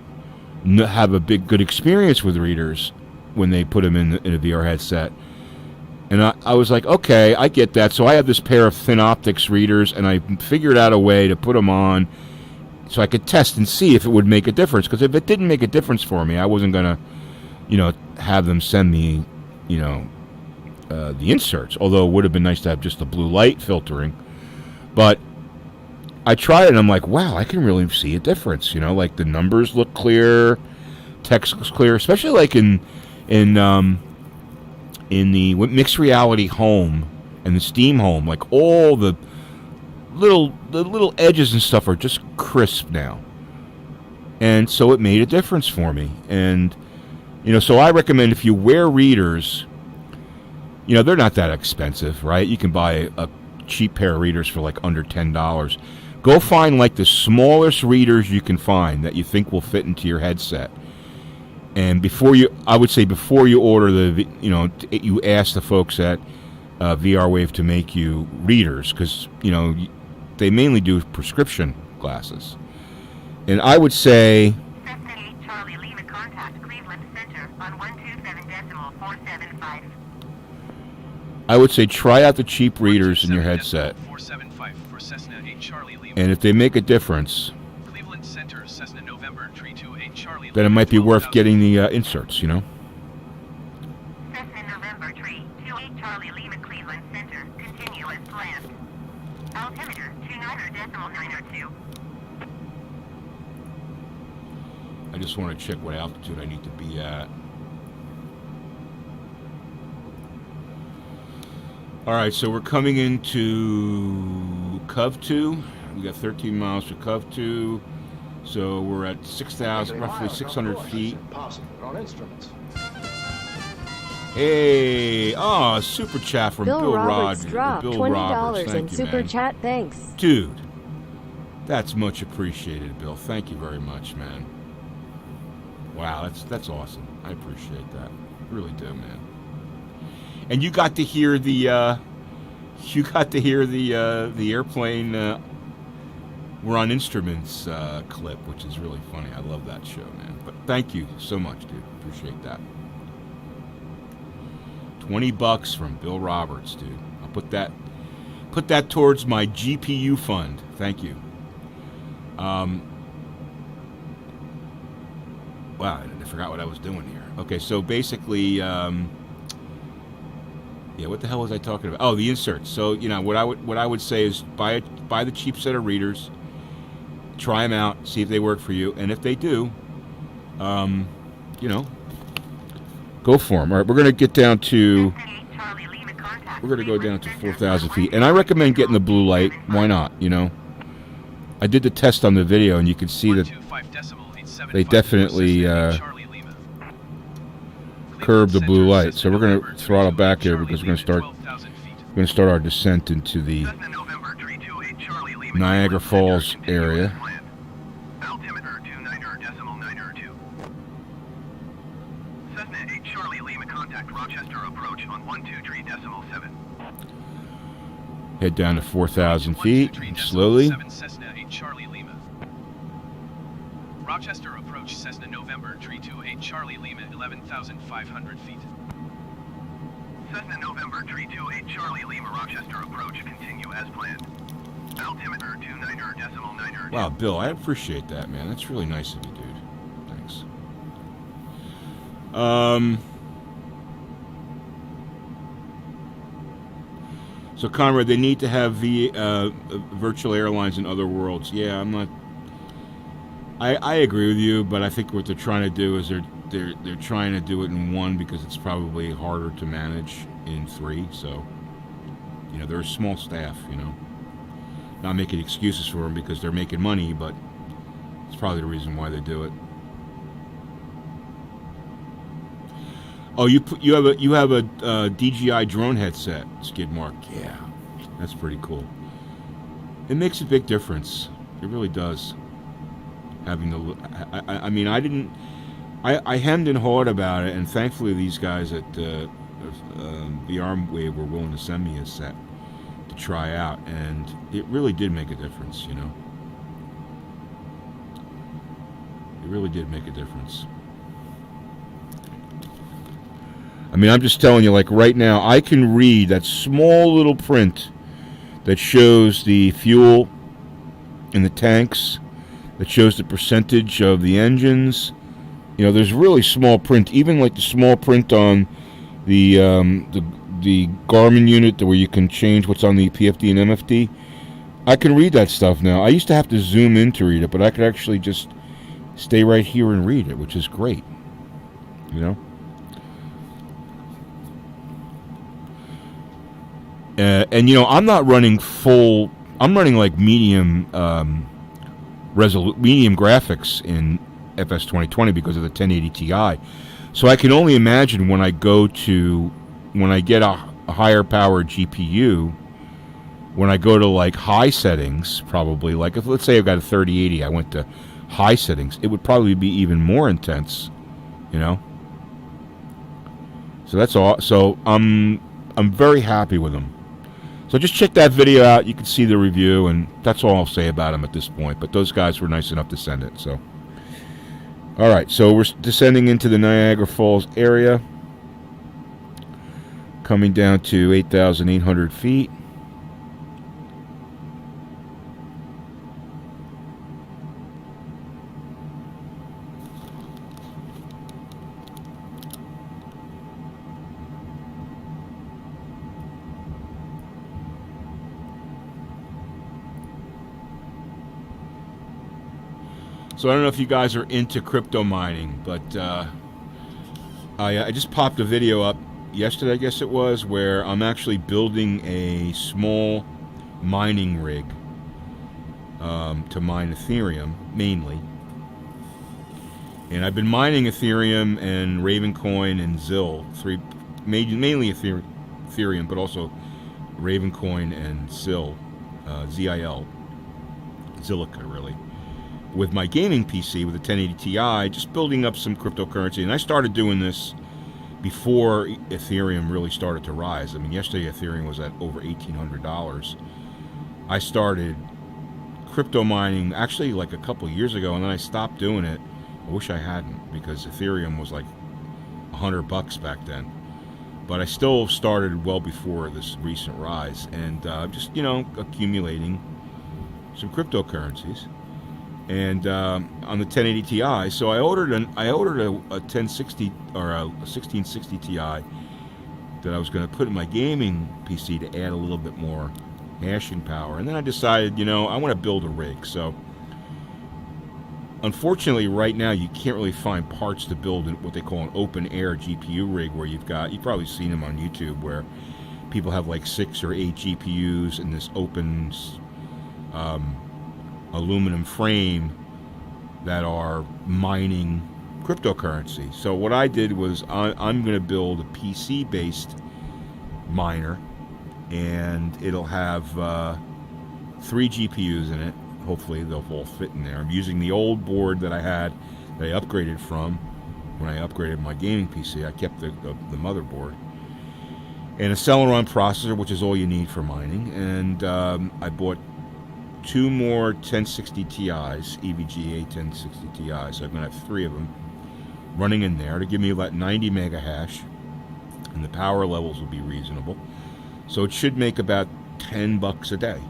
have a good experience with readers when they put them in a VR headset. And I was like, okay, I get that. So I have this pair of thin optics readers, and I figured out a way to put them on so I could test and see if it would make a difference. Because if it didn't make a difference for me, I wasn't going to, have them send me, the inserts. Although it would have been nice to have just the blue light filtering. But I tried it, and I'm like, wow, I can really see a difference. Like the numbers look clear, text looks clear, especially like in the mixed reality home and the Steam home, like all the little edges and stuff are just crisp now, and so it made a difference for me. And so I recommend, if you wear readers, they're not that expensive, right? You can buy a cheap pair of readers for like under $10. Go find like the smallest readers you can find that you think will fit into your headset. And before you order you ask the folks at VR Wave to make you readers, because they mainly do prescription glasses. And I would say, Cessna 8 Charlie Lima contact Cleveland Center on 127.475. I would say try out the cheap readers in your headset, 475 for Cessna 8 Charlie Lima. and if they make a difference, Cleveland Center, Cessna November 328 Charlie then it Lima, might be worth 12,000. getting the inserts. Cessna November 328 Charlie Lima Cleveland Center. Continue as planned. Altimeter 29.902. I just want to check what altitude I need to be at. All right, so we're coming into Cov 2. We got 13 miles to Cov 2. So we're at 6,000, roughly 600 feet. On instruments. Hey, super chat from Bill Roberts Rogers. dropped Bill $20 Roberts, in thank you, super man. chat. Thanks. Dude, that's much appreciated, Bill. Thank you very much, man. Wow, that's awesome. I appreciate that. I really do, man. And you got to hear the airplane we're on instruments clip, which is really funny. I love that show, man. But thank you so much, dude. Appreciate that. $20 from Bill Roberts, dude. I'll put that towards my GPU fund. Thank you. Wow, I forgot what I was doing here. Okay, so basically, what the hell was I talking about? Oh, the inserts. So what I would say is buy the cheap set of readers, try them out, see if they work for you, and if they do, go for them. All right, we're gonna get down to. We're gonna go down to 4,000 feet, and I recommend getting the blue light. Why not? I did the test on the video, and you can see that they definitely curb the blue light. So we're going to throttle back here because we're going to start our descent into the Niagara Falls area. Altimeter 29.902. Cessna 8 Charlie Lima contact Rochester approach on 123.7. Head down to 4,000 feet slowly. Cessna 8 Charlie Lima. Rochester approach Cessna November 328 Charlie Lima 11,500 feet. Cessna November 328 Charlie Lima Rochester approach continue as planned. Altimeter 29.902. Wow, Bill, I appreciate that, man. That's really nice of you, dude. Thanks. So, Conrad, they need to have virtual airlines in other worlds. Yeah, I'm not. I agree with you, but I think what they're trying to do is they're trying to do it in one because it's probably harder to manage in three. So, they're a small staff. Not making excuses for them because they're making money, but it's probably the reason why they do it. Oh, you have a DJI drone headset, Skidmark. Yeah, that's pretty cool. It makes a big difference. It really does. Having to, I hemmed and hawed about it, and thankfully these guys at VR Wave were willing to send me a set to try out, and it really did make a difference. It really did make a difference. I mean, I'm just telling you, like right now, I can read that small little print that shows the fuel in the tanks, that shows the percentage of the engines. You know, there's really small print, even like the small print on the Garmin unit where you can change what's on the PFD and MFD. I can read that stuff now. I used to have to zoom in to read it, but I could actually just stay right here and read it, which is great. You know? And, you know, I'm not running full... I'm running, like, medium medium graphics in FS 2020 because of the 1080 Ti. So I can only imagine when I get a higher power GPU, when I go to, like, high settings, probably, like, if let's say I've got a 3080, I went to high settings, it would probably be even more intense, you know? So that's all. So I'm very happy with them. So just check that video out. You can see the review, and that's all I'll say about them at this point. But those guys were nice enough to send it. So, all right. So we're descending into the Niagara Falls area, coming down to 8,800 feet. So I don't know if you guys are into crypto mining, but I just popped a video up yesterday, I guess it was, where I'm actually building a small mining rig to mine Ethereum, mainly. And I've been mining Ethereum and Ravencoin and ZIL, mainly Ethereum, but also Ravencoin and ZIL, ZIL, Zilliqa, really, with my gaming PC with a 1080 Ti, just building up some cryptocurrency. And I started doing this before Ethereum really started to rise. I mean, yesterday Ethereum was at over $1,800. I started crypto mining actually like a couple of years ago, and then I stopped doing it. I wish I hadn't, because Ethereum was like $100 back then. But I still started well before this recent rise, and just, you know, accumulating some cryptocurrencies. And on the 1080 Ti, so I ordered a 1060 or a 1660 Ti that I was going to put in my gaming PC to add a little bit more hashing power. And then I decided, you know, I want to build a rig. So unfortunately, right now you can't really find parts to build what they call an open air GPU rig, where you've probably seen them on YouTube, where people have like 6 or 8 GPUs in this open aluminum frame that are mining cryptocurrency. So what I did was I'm going to build a PC-based miner, and it'll have 3 GPUs in it. Hopefully they'll all fit in there. I'm using the old board that I had, that I upgraded from when I upgraded my gaming PC. I kept the motherboard. And a Celeron processor, which is all you need for mining. And I bought 2 more 1060 Ti's, EVGA 1060 Ti's. So I'm going to have 3 of them running in there to give me about 90 mega hash, and the power levels will be reasonable. So it should make about $10 a day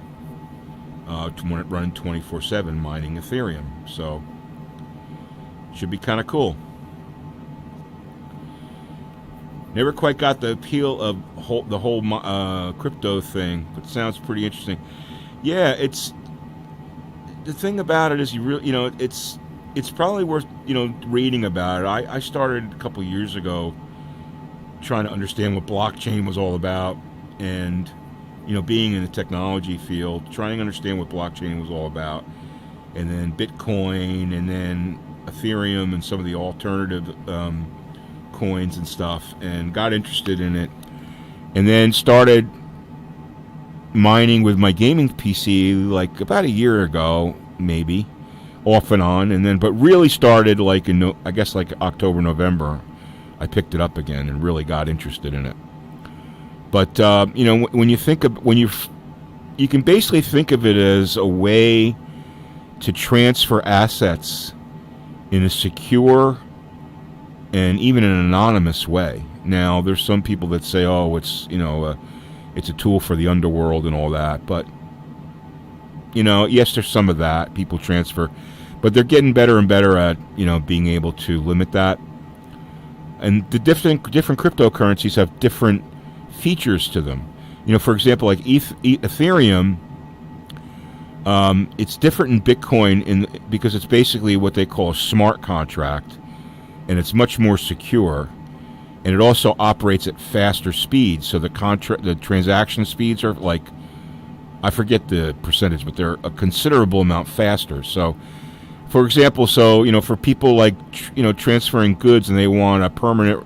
running 24/7 mining Ethereum. So it should be kind of cool. Never quite got the appeal of the whole crypto thing, but it sounds pretty interesting. Yeah, it's the thing about it is it's probably worth reading about it. I started a couple years ago trying to understand what blockchain was all about, and being in the technology field, trying to understand what blockchain was all about, and then Bitcoin, and then Ethereum, and some of the alternative coins and stuff, and got interested in it, and then started mining with my gaming PC like about a year ago, maybe, off and on, and then but really started like in October, November. I picked it up again and really got interested in it. But when you think of you can basically think of it as a way to transfer assets in a secure and even an anonymous way. Now, there's some people that say, oh, it's, it's a tool for the underworld and all that. But, yes, there's some of that. People transfer. But they're getting better and better at, being able to limit that. And the different cryptocurrencies have different features to them. For example, like Ethereum, it's different in Bitcoin because it's basically what they call a smart contract, and it's much more secure, and it also operates at faster speeds. So the transaction speeds are like, I forget the percentage, but they're a considerable amount faster. So, for example, for people like transferring goods and they want a permanent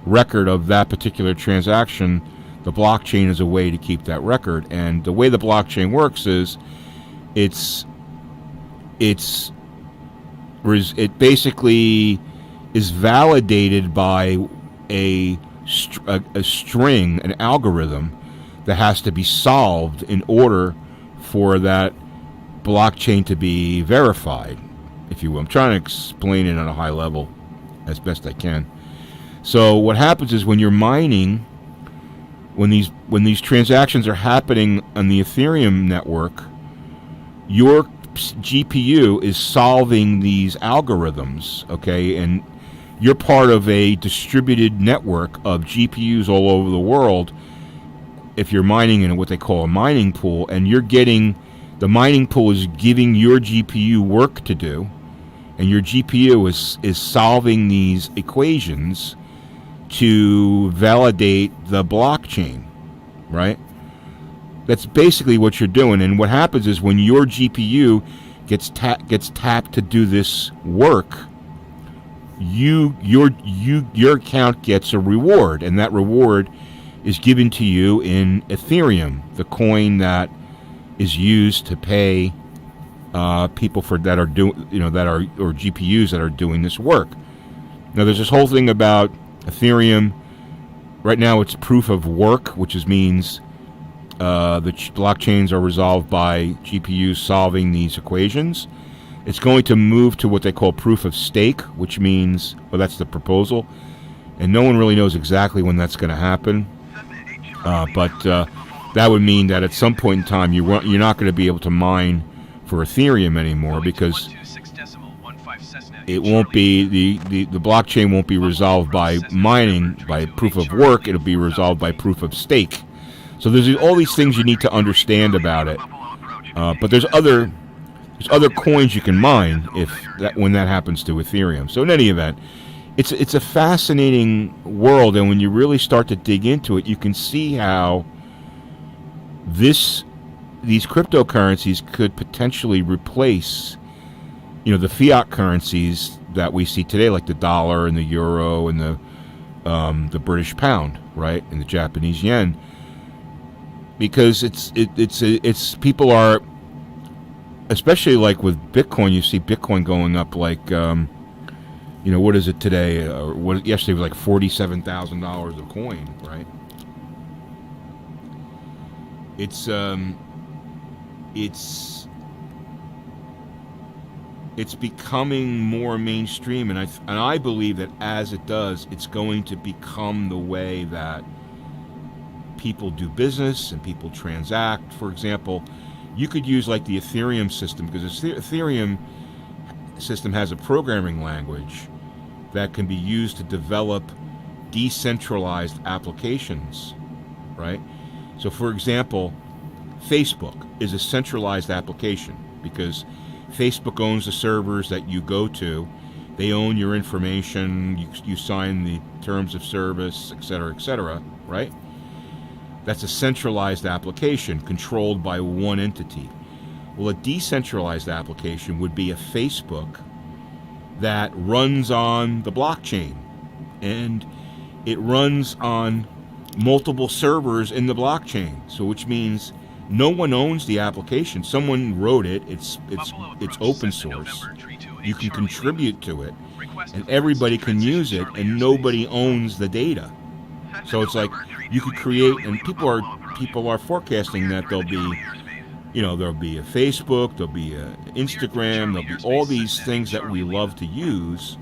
record of that particular transaction, the blockchain is a way to keep that record. And the way the blockchain works is it basically is validated by a string, an algorithm that has to be solved in order for that blockchain to be verified, if you will. I'm trying to explain it on a high level as best I can. So what happens is when you're mining, when these transactions are happening on the Ethereum network, your GPU is solving these algorithms, okay? And you're part of a distributed network of GPUs all over the world if you're mining in what they call a mining pool, and the mining pool is giving your GPU work to do, and your GPU is solving these equations to validate the blockchain, right? That's basically what you're doing. And what happens is when your GPU gets tapped to do this work, your account gets a reward, and that reward is given to you in Ethereum, the coin that is used to pay people or GPUs that are doing this work. Now, there's this whole thing about Ethereum. Right now, it's proof of work, which means the blockchains are resolved by GPUs solving these equations. It's going to move to what they call proof of stake, which means, well, that's the proposal, and no one really knows exactly when that's going to happen. But that would mean that at some point in time, you're not going to be able to mine for Ethereum anymore, because it won't be the blockchain won't be resolved by mining, by proof of work. It'll be resolved by proof of stake. So there's all these things you need to understand about it. But there's other coins you can mine when that happens to Ethereum. So in any event, it's a fascinating world, and when you really start to dig into it, you can see how these cryptocurrencies could potentially replace, the fiat currencies that we see today, like the dollar and the euro and the British pound, right, and the Japanese yen, because it's people are, especially like with Bitcoin, you see Bitcoin going up like, what is it today? Yesterday was like $47,000 a coin, right? It's becoming more mainstream, and I believe that as it does, it's going to become the way that people do business and people transact. For example, you could use like the Ethereum system, because the Ethereum system has a programming language that can be used to develop decentralized applications, right? So, for example, Facebook is a centralized application because Facebook owns the servers that you go to. They own your information. You sign the terms of service, et cetera, right? That's a centralized application controlled by one entity. Well, a decentralized application would be a Facebook that runs on the blockchain, and it runs on multiple servers in the blockchain. So, which means no one owns the application. Someone wrote it. It's open source. You can contribute to it, and everybody can use it, and nobody owns the data. So it's like you could create, and people are forecasting that there'll be, there'll be a Facebook, there'll be a Instagram, there'll be all these things that we love to use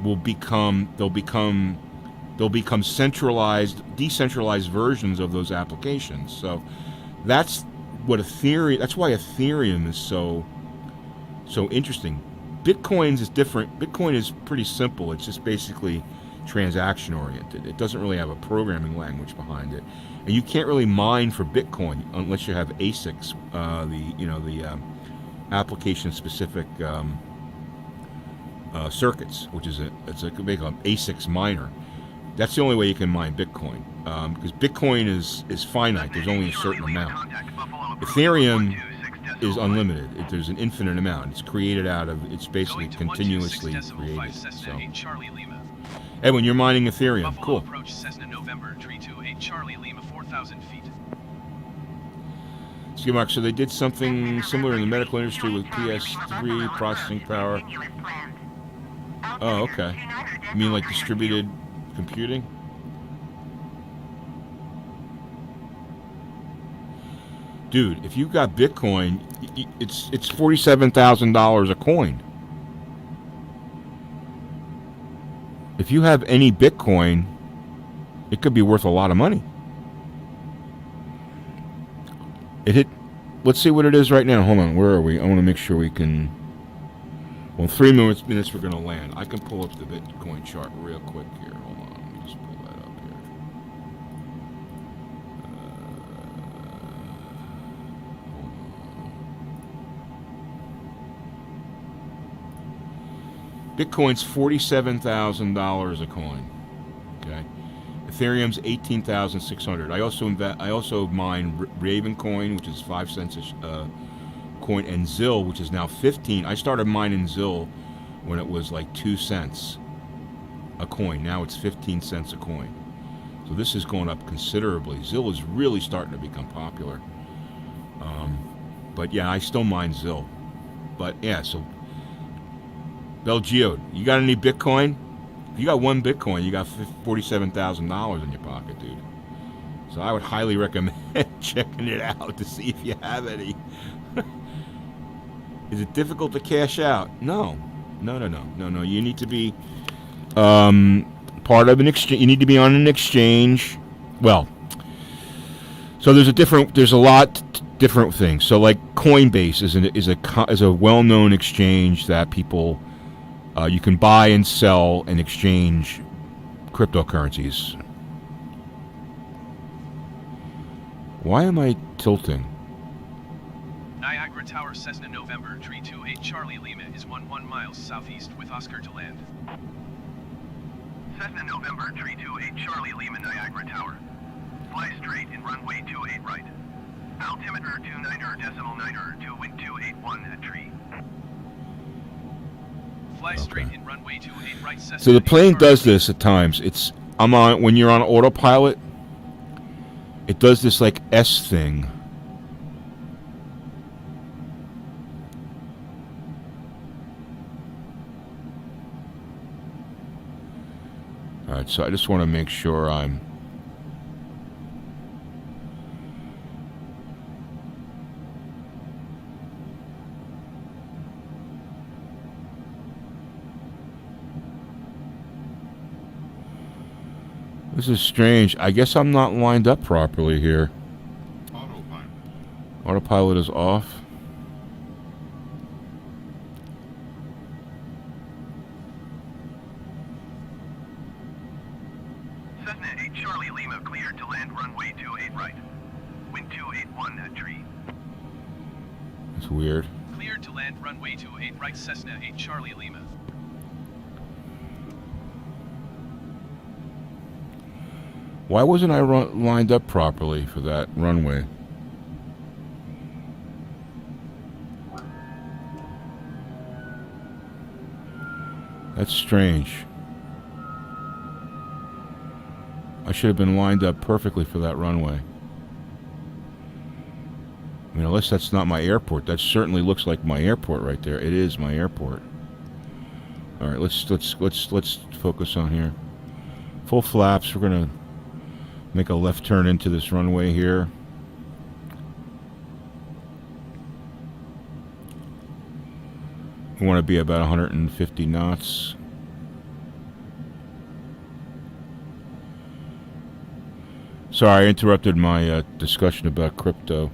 they'll become decentralized versions of those applications. So that's why Ethereum is so interesting. Bitcoin's is different. Bitcoin is pretty simple. It's just basically transaction oriented. It doesn't really have a programming language behind it, and you can't really mine for Bitcoin unless you have ASICs, the application specific circuits, which is they call them ASICs miner. That's the only way you can mine Bitcoin, because Bitcoin is finite. There's only a certain amount. Ethereum is unlimited. There's an infinite amount. It's created it's basically continuously created. So, Edwin, you're mining Ethereum. Buffalo Cool. approach Cessna November 328 Charlie Lima 4,000 feet. See, Mark, so they did something similar in the medical industry with PS3 processing power. Oh, okay. You mean like distributed computing? Dude, if you got Bitcoin, it's $47,000 a coin. If you have any Bitcoin, it could be worth a lot of money. Let's see what it is right now. Hold on, where are we? I want to make sure we can. Well, 3 minutes we're going to land. I can pull up the Bitcoin chart real quick here. Hold on, let me just pull that up here. Bitcoin's $47,000 a coin. Okay, Ethereum's $18,600. I also mine Raven coin, which is 5 cents a coin, and ZIL, which is now 15. I started mining ZIL when it was like 2 cents a coin. Now it's 15 cents a coin. So this has gone up considerably. ZIL is really starting to become popular. But yeah, I still mine ZIL. But yeah, so Belgio, you got any Bitcoin? If you got one Bitcoin, you got $47,000 in your pocket, dude. So I would highly recommend checking it out to see if you have any. Is it difficult to cash out? No. You need to be part of an exchange. You need to be on an exchange. Well, so there's a lot different things. So like Coinbase is a well-known exchange that people you can buy and sell and exchange cryptocurrencies. Why am I tilting? Niagara Tower Cessna November 328 Charlie Lima is 11 miles southeast with Oscar to land. Cessna November 328 Charlie Lima Niagara Tower. Fly straight in runway 28 right. Altimeter 29.9 to wind 281 at tree. Fly straight in runway 28 right. Cessna So the plane Charlie. does this at times. When you're on autopilot, it does this like S thing. All right, so I just want to make sure I'm. This is strange. I guess I'm not lined up properly here. Autopilot is off. Cessna 8 Charlie Lima cleared to land runway 28 right. Wind 281 at tree. It's weird. Cleared to land runway 28 right. Cessna 8 Charlie Lima. Why wasn't I lined up properly for that runway? That's strange. I should have been lined up perfectly for that runway. I mean, unless that's not my airport. That certainly looks like my airport right there. It is my airport. All right, let's focus on here. Full flaps. We're gonna make a left turn into this runway here. We want to be about 150 knots. Sorry, I interrupted my discussion about crypto.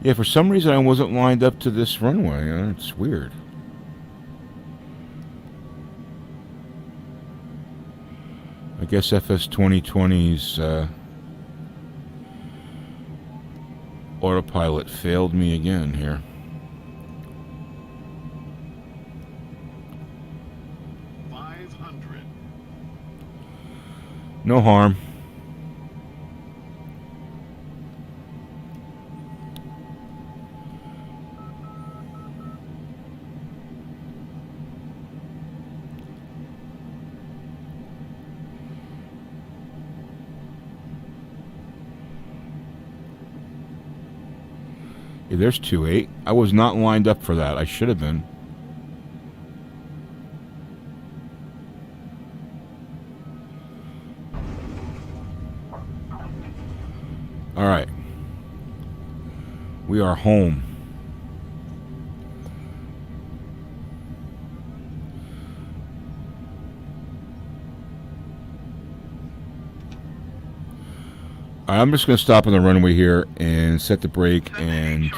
Yeah, for some reason I wasn't lined up to this runway. It's weird. I guess FS 2020's autopilot failed me again here. No harm. Yeah, there's 2.8. I was not lined up for that. I should have been. All right. We are home. All right, I'm just going to stop on the runway here and set the brake, and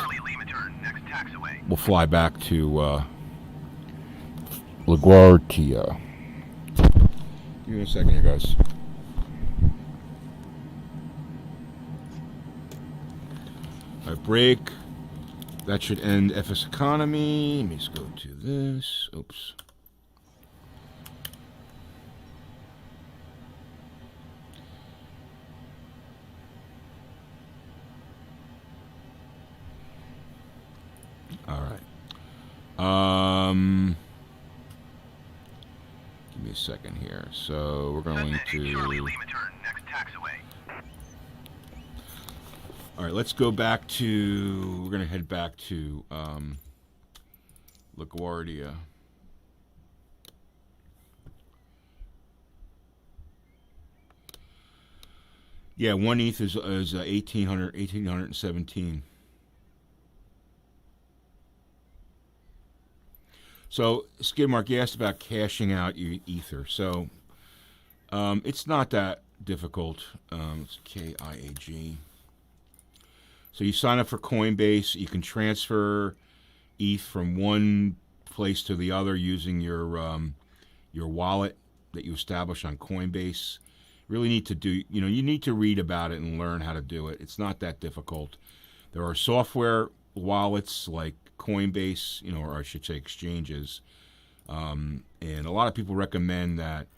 we'll fly back to LaGuardia. Give me a second here, guys. All right, brake. That should end FSEconomy. Let me just go to this. Oops. All right. Give me a second here. So we're going to. All right, let's go back to. We're going to head back to LaGuardia. Yeah, 1 ETH is 1817. So, Skidmark, you asked about cashing out your Ether. So, it's not that difficult. It's KIAG. So, you sign up for Coinbase. You can transfer ETH from one place to the other using your wallet that you establish on Coinbase. Really need to do, you need to read about it and learn how to do it. It's not that difficult. There are software wallets like Coinbase, or I should say exchanges, and a lot of people recommend that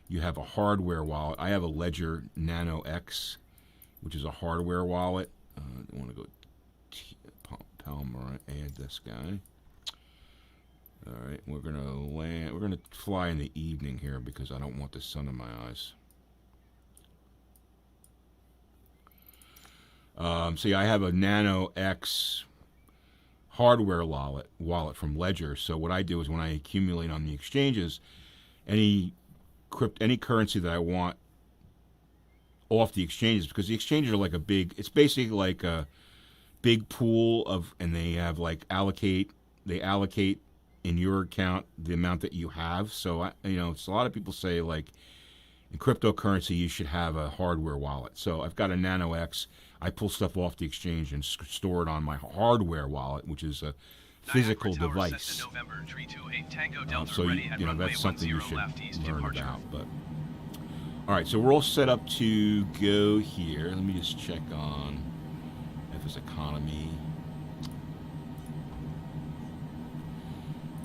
you have a hardware wallet. I have a Ledger Nano X, which is a hardware wallet. I want to go Palmer, add this guy. All right, we're gonna land. We're gonna fly in the evening here because I don't want the sun in my eyes. So yeah, I have a Nano X hardware wallet from Ledger. So what I do is when I accumulate on the exchanges, any currency that I want off the exchanges, because the exchanges are like it's basically like a big pool of, and they have like allocate in your account the amount that you have. So it's a lot of people say like in cryptocurrency you should have a hardware wallet. So I've got a Nano X. I pull stuff off the exchange and store it on my hardware wallet, which is a physical device. So that's something you should learn about. But all right, so we're all set up to go here. Let me just check on FSEconomy.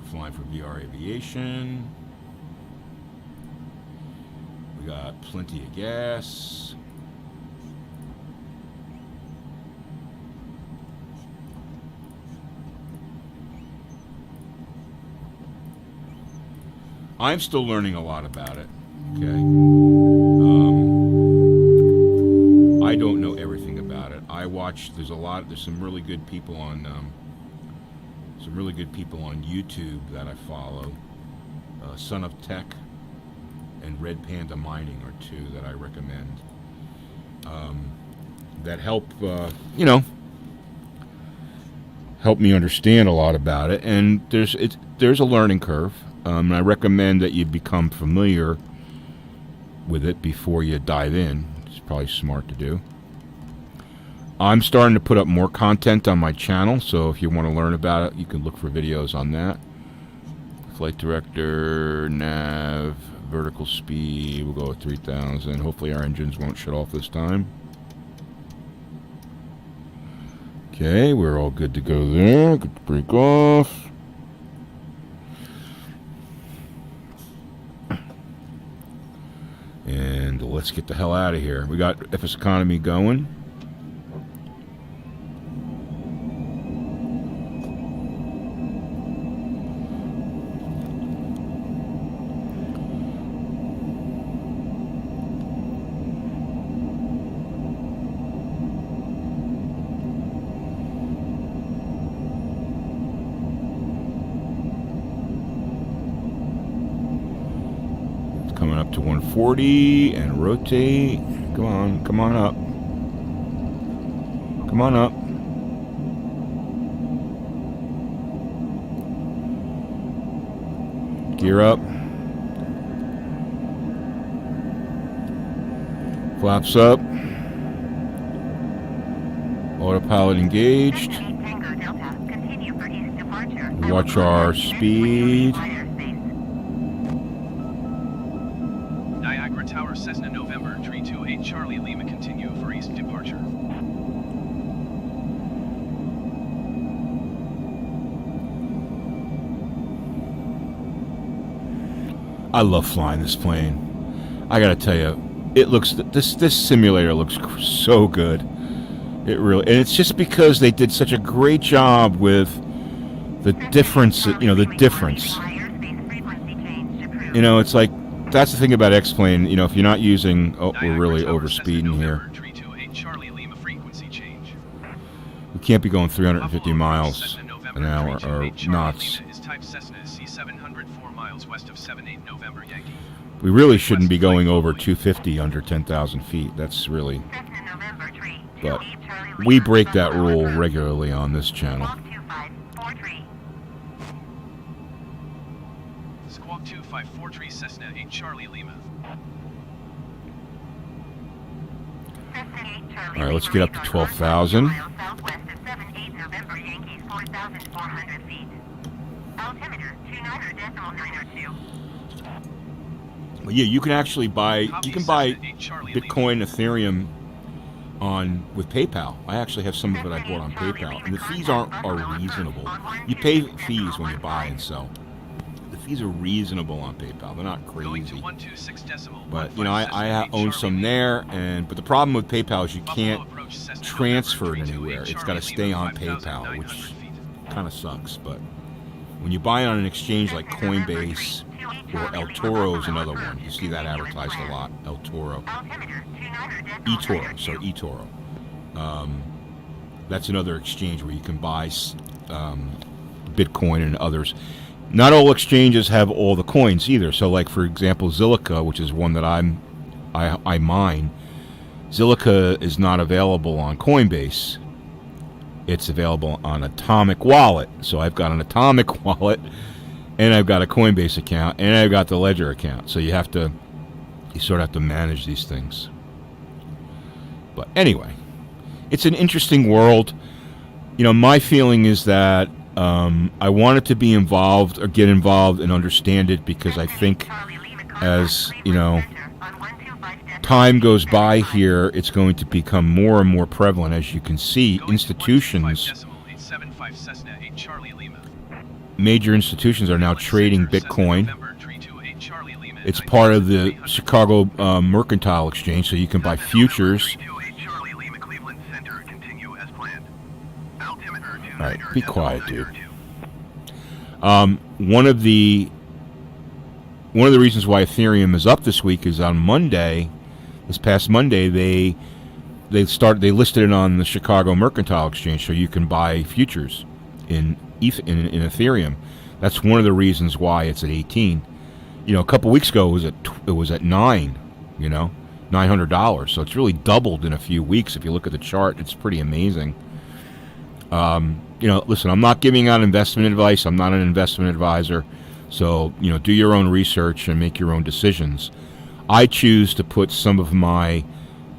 Flying for VR Aviation. We got plenty of gas. I'm still learning a lot about it. Okay. I don't know everything about it. I watch. There's some really good people on. YouTube that I follow. Son of Tech and Red Panda Mining are two that I recommend. That help. helped me understand a lot about it. And there's a learning curve. I recommend that you become familiar with it before you dive in. It's probably smart to do. I'm starting to put up more content on my channel, so if you want to learn about it, you can look for videos on that. Flight director, nav, vertical speed, we'll go with 3,000. Hopefully our engines won't shut off this time. Okay, we're all good to go there. Good to break off. And let's get the hell out of here. We got FSEconomy going. Coming up to 140 and rotate. Come on up. Come on up. Gear up. Flaps up. Autopilot engaged. Watch our speed. Tower Cessna November 328 Charlie Lima continue for east departure. I love flying this plane. I gotta tell you, it looks this simulator looks so good. It really, and it's just because they did such a great job with the difference. You know, the difference. You know, it's like. That's the thing about X-Plane, you know, if you're not using... Oh, we're really overspeeding here. We can't be going 350 miles an hour, or knots. We really shouldn't be going over 250 under 10,000 feet. That's really... But we break that rule regularly on this channel. Squawk 2543 Cessna 8 Charlie Lima. Alright, let's get up to 12,000. Well, yeah, you can actually buy Bitcoin, Ethereum with PayPal. I actually have some of it I bought on PayPal, and the fees are reasonable. You pay fees when you buy and sell. The fees are reasonable on PayPal. They're not crazy. But, you know, I own some there, but the problem with PayPal is you can't transfer it anywhere. It's got to stay on PayPal, which kind of sucks. But when you buy on an exchange like Coinbase or El Toro is another one. You see that advertised a lot. El Toro. eToro. That's another exchange where you can buy Bitcoin and others. Not all exchanges have all the coins either. So, like, for example, Zilliqa, which is one that I mine, Zilliqa is not available on Coinbase. It's available on Atomic Wallet. So I've got an Atomic Wallet, and I've got a Coinbase account, and I've got the Ledger account. So you sort of have to manage these things. But anyway, it's an interesting world. You know, my feeling is that I wanted to be involved or get involved and understand it because I think as, you know, time goes by here, it's going to become more and more prevalent. As you can see, institutions, major institutions are now trading Bitcoin. It's part of the Chicago Mercantile Exchange, so you can buy futures. All right, be quiet, dude. One of the reasons why Ethereum is up this week is on Monday, this past Monday, they listed it on the Chicago Mercantile Exchange, so you can buy futures in Ethereum. That's one of the reasons why it's at 18. You know, a couple weeks ago it was at $900. So it's really doubled in a few weeks. If you look at the chart, it's pretty amazing. listen, I'm not giving out investment advice. I'm not an investment advisor. So, do your own research and make your own decisions. I choose to put some of my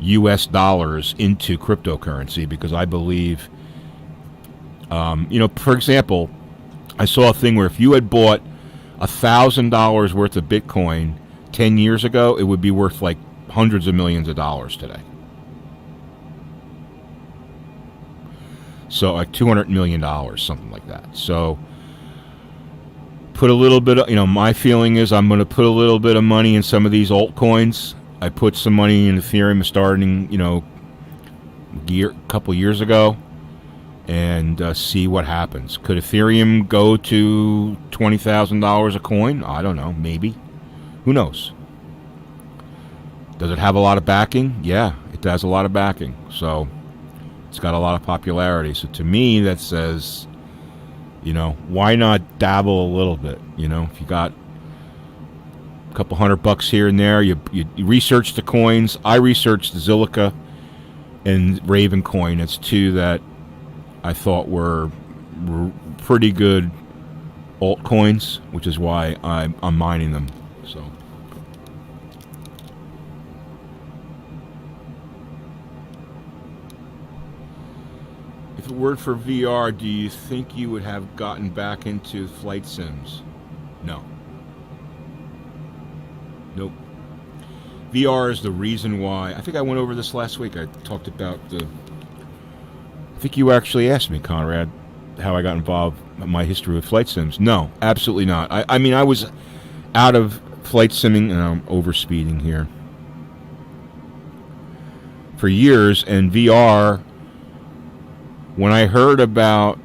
U.S. dollars into cryptocurrency because I believe, for example, I saw a thing where if you had bought $1,000 worth of Bitcoin 10 years ago, it would be worth like hundreds of millions of dollars today. So like $200 million, something like that. So put a little bit of, my feeling is I'm going to put a little bit of money in some of these altcoins. I put some money in Ethereum starting, a couple years ago, and see what happens. Could Ethereum go to $20,000 a coin? I don't know. Maybe. Who knows? Does it have a lot of backing? Yeah, it has a lot of backing. So it's got a lot of popularity. So to me, that says, why not dabble a little bit? If you got a couple $100 here and there, you research the coins. I researched Zilliqa and Ravencoin. It's two that I thought were pretty good altcoins, which is why I'm mining them. So. If it weren't for VR, do you think you would have gotten back into flight sims? No. Nope. VR is the reason why. I think I went over this last week. I talked about I think you actually asked me, Conrad, how I got involved, my history with flight sims. No, absolutely not. I mean, I was out of flight simming, and I'm overspeeding here, for years, and VR, when I heard about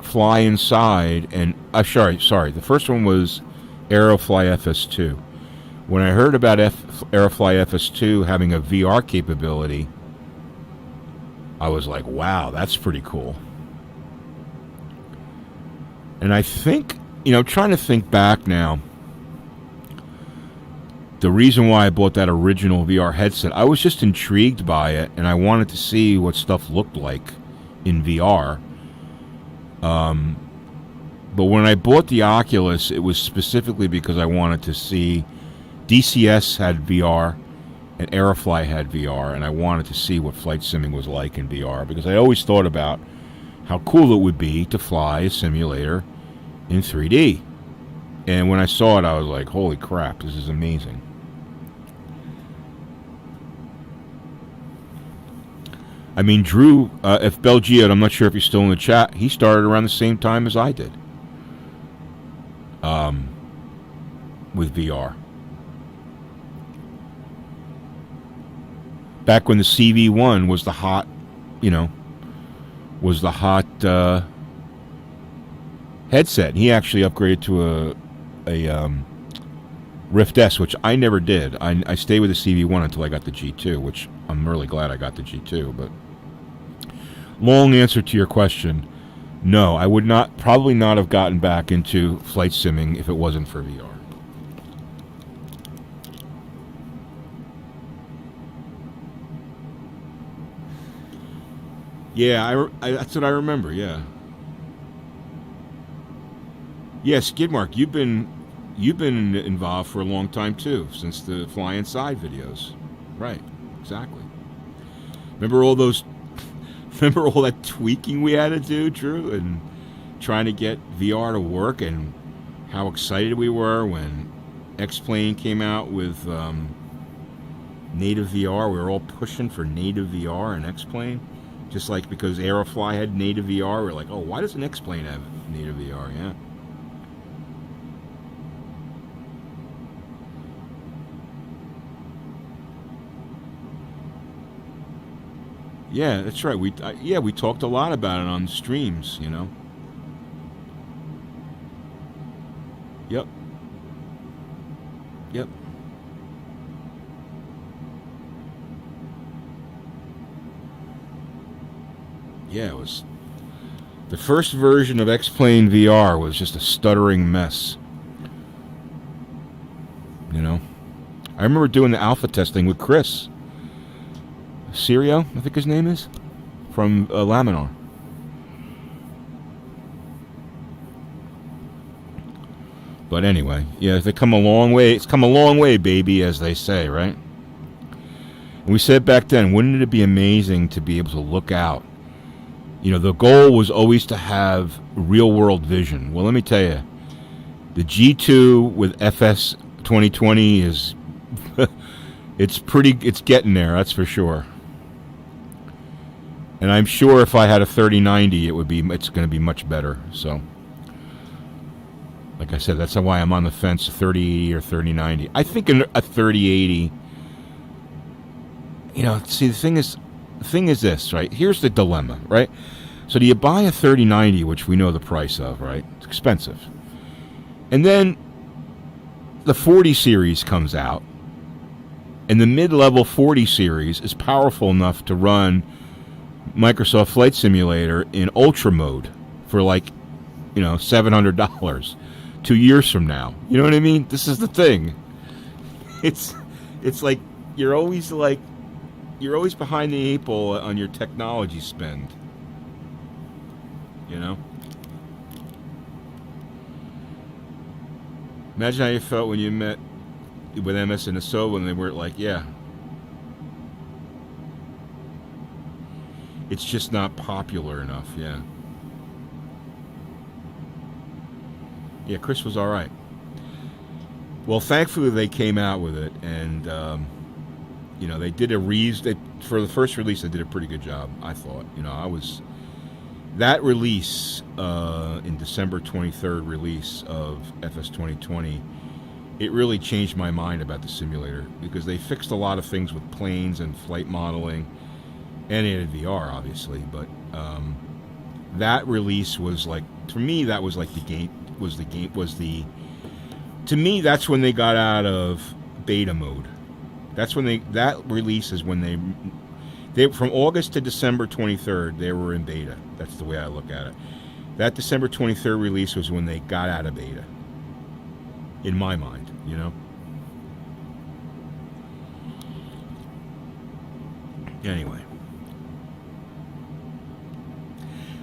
Fly Inside, and, sorry, the first one was Aerofly FS2. When I heard about Aerofly FS2 having a VR capability, I was like, wow, that's pretty cool. And I think, trying to think back now, the reason why I bought that original VR headset, I was just intrigued by it, and I wanted to see what stuff looked like in VR. But when I bought the Oculus, it was specifically because I wanted to see, DCS had VR, and Aerofly had VR, and I wanted to see what flight simming was like in VR, because I always thought about how cool it would be to fly a simulator in 3D. And when I saw it, I was like, holy crap, this is amazing. I mean, Drew, if Belgiad, I'm not sure if he's still in the chat, he started around the same time as I did with VR. Back when the CV1 was the hot, headset. He actually upgraded to a Rift S, which I never did. I stayed with the CV1 until I got the G2, which I'm really glad I got the G2. But long answer to your question, no, I would probably not have gotten back into flight simming if it wasn't for VR. Yeah, that's what I remember, yeah. Yeah, Skidmark, you've been involved for a long time too, since the Fly Inside videos. Right, exactly. Remember all that tweaking we had to do, Drew, and trying to get VR to work, and how excited we were when X-Plane came out with native VR. We were all pushing for native VR and X-Plane. Just like because Aerofly had native VR, we're like, oh, why doesn't X-Plane have native VR? Yeah. Yeah, that's right. We talked a lot about it on streams, Yep. Yep. Yeah, it was the first version of X-Plane VR was just a stuttering mess. I remember doing the alpha testing with Chris Sirio, I think his name is, from Laminar. But anyway, yeah, if they come a long way, it's come a long way, baby, as they say, right? And we said back then, wouldn't it be amazing to be able to look out? You know, the goal was always to have real-world vision. Well, let me tell you, the G2 with FS 2020 is, it's getting there, that's for sure. And I'm sure if I had a 3090, it's going to be much better. So, like I said, that's why I'm on the fence, 3080 or 3090. I think a 3080. You know, see, the thing is this, right? Here's the dilemma, right? So do you buy a 3090, which we know the price of, right? It's expensive. And then the 40 series comes out, and the mid-level 40 series is powerful enough to run Microsoft Flight Simulator in ultra mode for like, you know, $700 2 years from now. You know what I mean? This is the thing. It's like you're always behind the eight ball on your technology spend. You know? Imagine how you felt when you met with MS and Asoba and they weren't like, yeah. It's just not popular enough, yeah. Yeah, Chris was all right. Well, thankfully they came out with it, and you know, they did for the first release. They did a pretty good job, I thought. You know, that release in December 23rd release of FS 2020. It really changed my mind about the simulator because they fixed a lot of things with planes and flight modeling. And added VR, obviously, but that release was like, for me, that was like to me, that's when they got out of beta mode. That release is when they from August to December 23rd, they were in beta. That's the way I look at it. That December 23rd release was when they got out of beta, in my mind, you know? Anyway.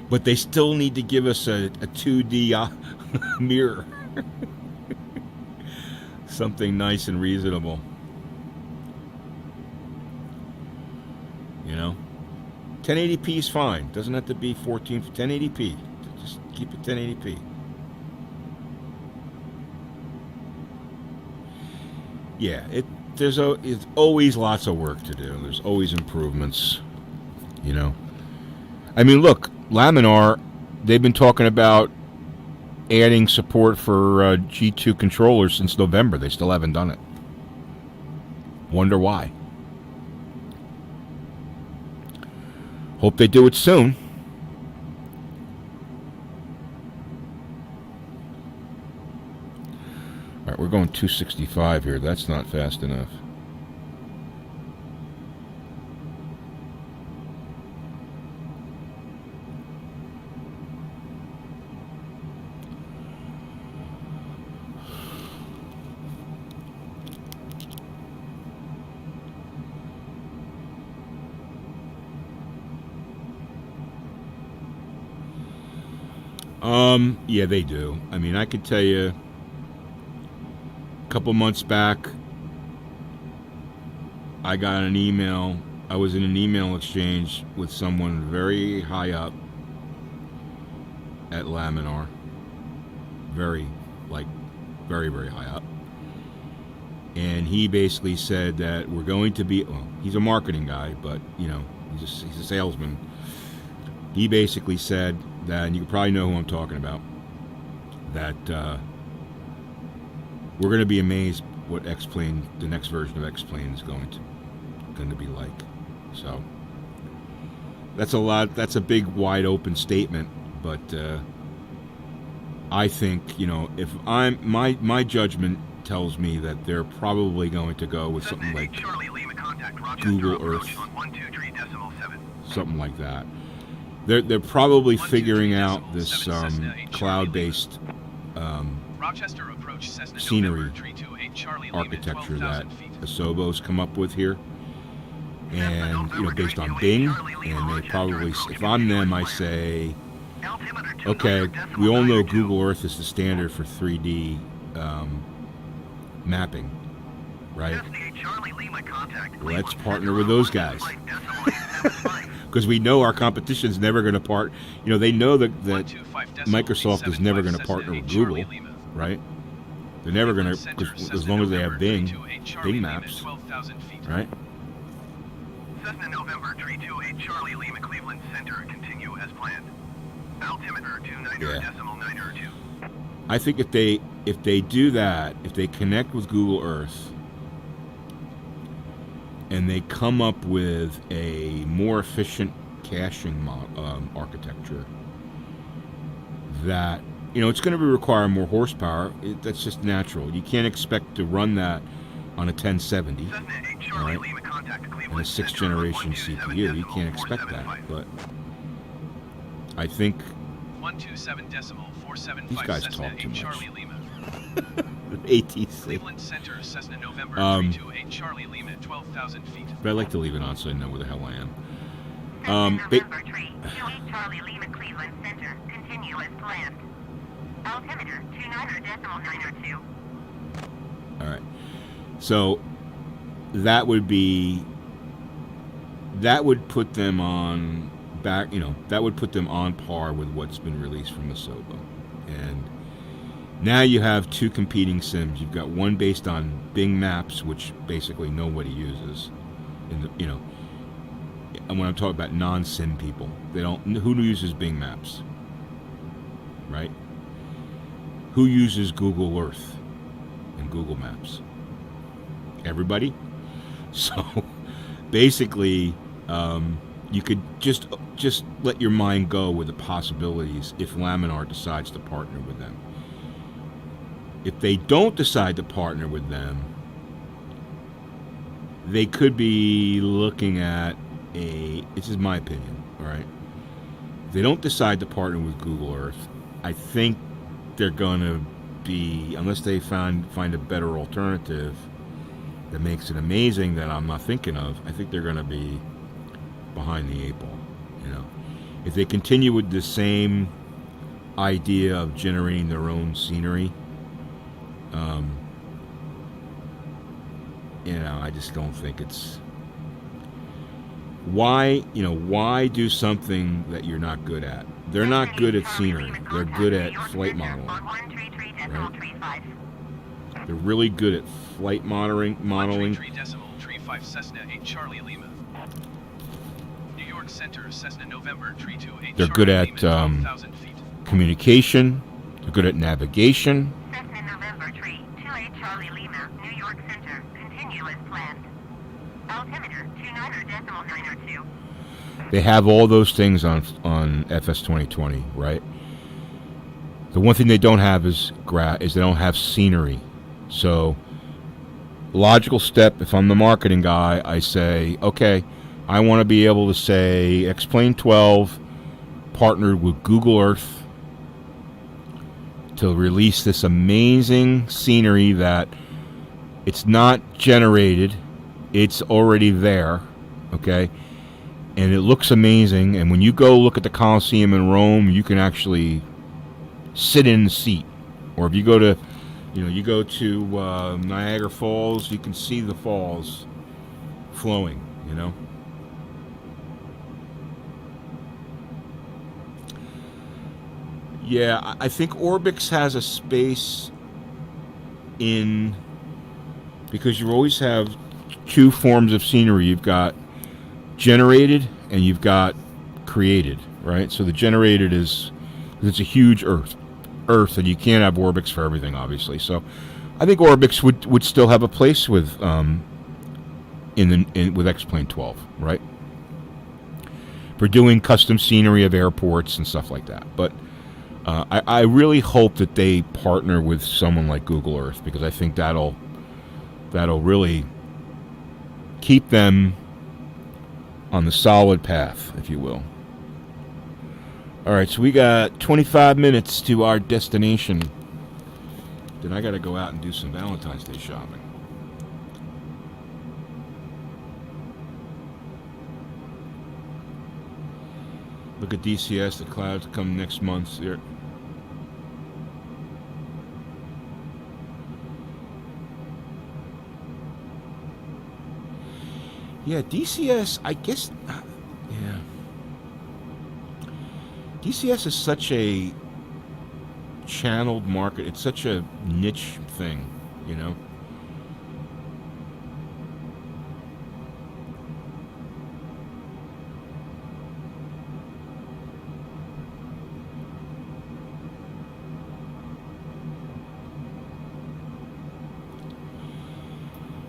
But they still need to give us a 2D mirror. Something nice and reasonable. You know? 1080p is fine. Doesn't have to be 1080p. Just keep it 1080p. Yeah, there's always lots of work to do. There's always improvements. You know? I mean, look, Laminar, they've been talking about adding support for G2 controllers since November. They still haven't done it. Wonder why. Hope they do it soon. All right, we're going 265 here. That's not fast enough. Yeah, they do. I mean, I could tell you a couple months back, I got an email. I was in an email exchange with someone very high up at Laminar. Very, very high up. And he basically said that we're going to be, well, he's a marketing guy, but, you know, he's a salesman. He basically said that, and you probably know who I'm talking about, that we're going to be amazed what X-Plane, the next version of X-Plane is going to be like. So that's a lot. That's a big, wide open statement. But I think, you know, if my judgment tells me that they're probably going to go with something like Google Earth, something like that. They're probably figuring out this cloud-based scenery architecture that Asobo's come up with here, and you know, based on Bing. And they probably, if I'm them, I say, okay, we all know Google Earth is the standard for 3D mapping, right? SDA Charlie Lima contact. Let's partner with those guys. Because we know our competition's never going to part. You know, they know that Microsoft is never going to partner with Google, right? They're never going to, as long as they have Bing Maps, right? Cessna November 328 Charlie Lima Cleveland Center. Continue as planned. Altimeter 29.902. I think if they do that, if they connect with Google Earth and they come up with a more efficient caching architecture, that, you know, it's going to require more horsepower. That's just natural. You can't expect to run that on a 1070, right? And a 6th generation CPU. You can't expect that. But I think 127.475 these guys Cessna talk too much. Charlie Lima. ATC. Cleveland Center, Cessna November 328 Charlie Lima, 12,000 feet. But I like to leave it on so I know where the hell I am. Cessna November 328 Charlie Lima Cleveland Center. Continue as planned. Altimeter 29.902. All right. So that would put them on back, you know, that would put them on par with what's been released from the Sobo. And now you have two competing sims. You've got one based on Bing Maps, which basically nobody uses. In the, you know, and when I'm talking about non-sim people, they don't. Who uses Bing Maps? Right? Who uses Google Earth and Google Maps? Everybody. So basically, you could just let your mind go with the possibilities if Laminar decides to partner with them. If they don't decide to partner with them, they could be looking at this is my opinion, all right? If they don't decide to partner with Google Earth, I think they're going to be, unless they find a better alternative that makes it amazing that I'm not thinking of, I think they're going to be behind the 8 ball, you know. If they continue with the same idea of generating their own scenery, you know, I just don't think it's why do something that you're not good at. They're not good at scenery. They're good at flight modeling, right? They're really good at flight modeling. 133.35 Cessna 8 Charlie Lima. New York Center, Cessna November 328 They're good at 12,000 feet. communication. They're good at navigation. Cessna November 328 Charlie Lima, New York Center. Continue as planned. Altimeter 29.902. They have all those things on FS 2020, right? The one thing they don't have is they don't have scenery. So, logical step, if I'm the marketing guy, I say, okay, I want to be able to say X-Plane 12 partnered with Google Earth to release this amazing scenery that it's not generated, it's already there, okay? And it looks amazing, and when you go look at the Colosseum in Rome, you can actually sit in the seat. Or if you go to Niagara Falls, you can see the falls flowing, you know. Yeah, I think Orbix has a space in, because you always have two forms of scenery. You've got generated and you've got created, right? So the generated is, it's a huge Earth, and you can't have Orbix for everything, obviously. So I think Orbix would still have a place with with X-Plane 12, right? For doing custom scenery of airports and stuff like that. But I really hope that they partner with someone like Google Earth, because I think that'll really keep them on the solid path, if you will. All right, so we got 25 minutes to our destination. Then I got to go out and do some Valentine's Day shopping. Look at DCS, the clouds come next month. Yeah, DCS, I guess, yeah. DCS is such a channeled market. It's such a niche thing, you know?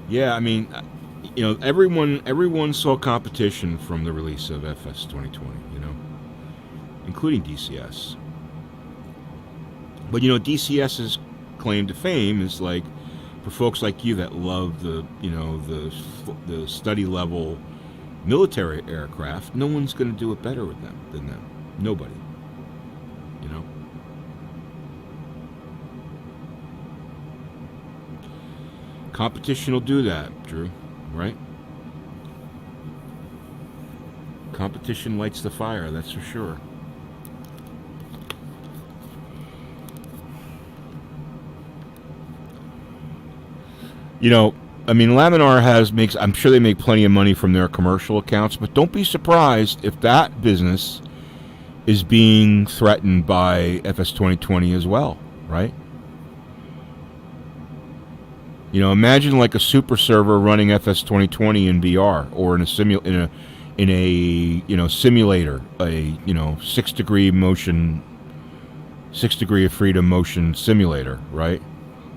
Yeah, I mean, you know, everyone saw competition from the release of FS 2020, you know, including DCS. But you know, DCS's claim to fame is like for folks like you that love the, you know, the study level military aircraft. No one's going to do it better with them than them. Nobody. You know. Competition will do that, Drew, right? Competition lights the fire, that's for sure. You know, I mean, Laminar makes, I'm sure they make plenty of money from their commercial accounts, but don't be surprised if that business is being threatened by FS 2020 as well, right? You know, imagine like a super server running FS 2020 in VR or in a simulator, a 6 degree of freedom motion simulator, right?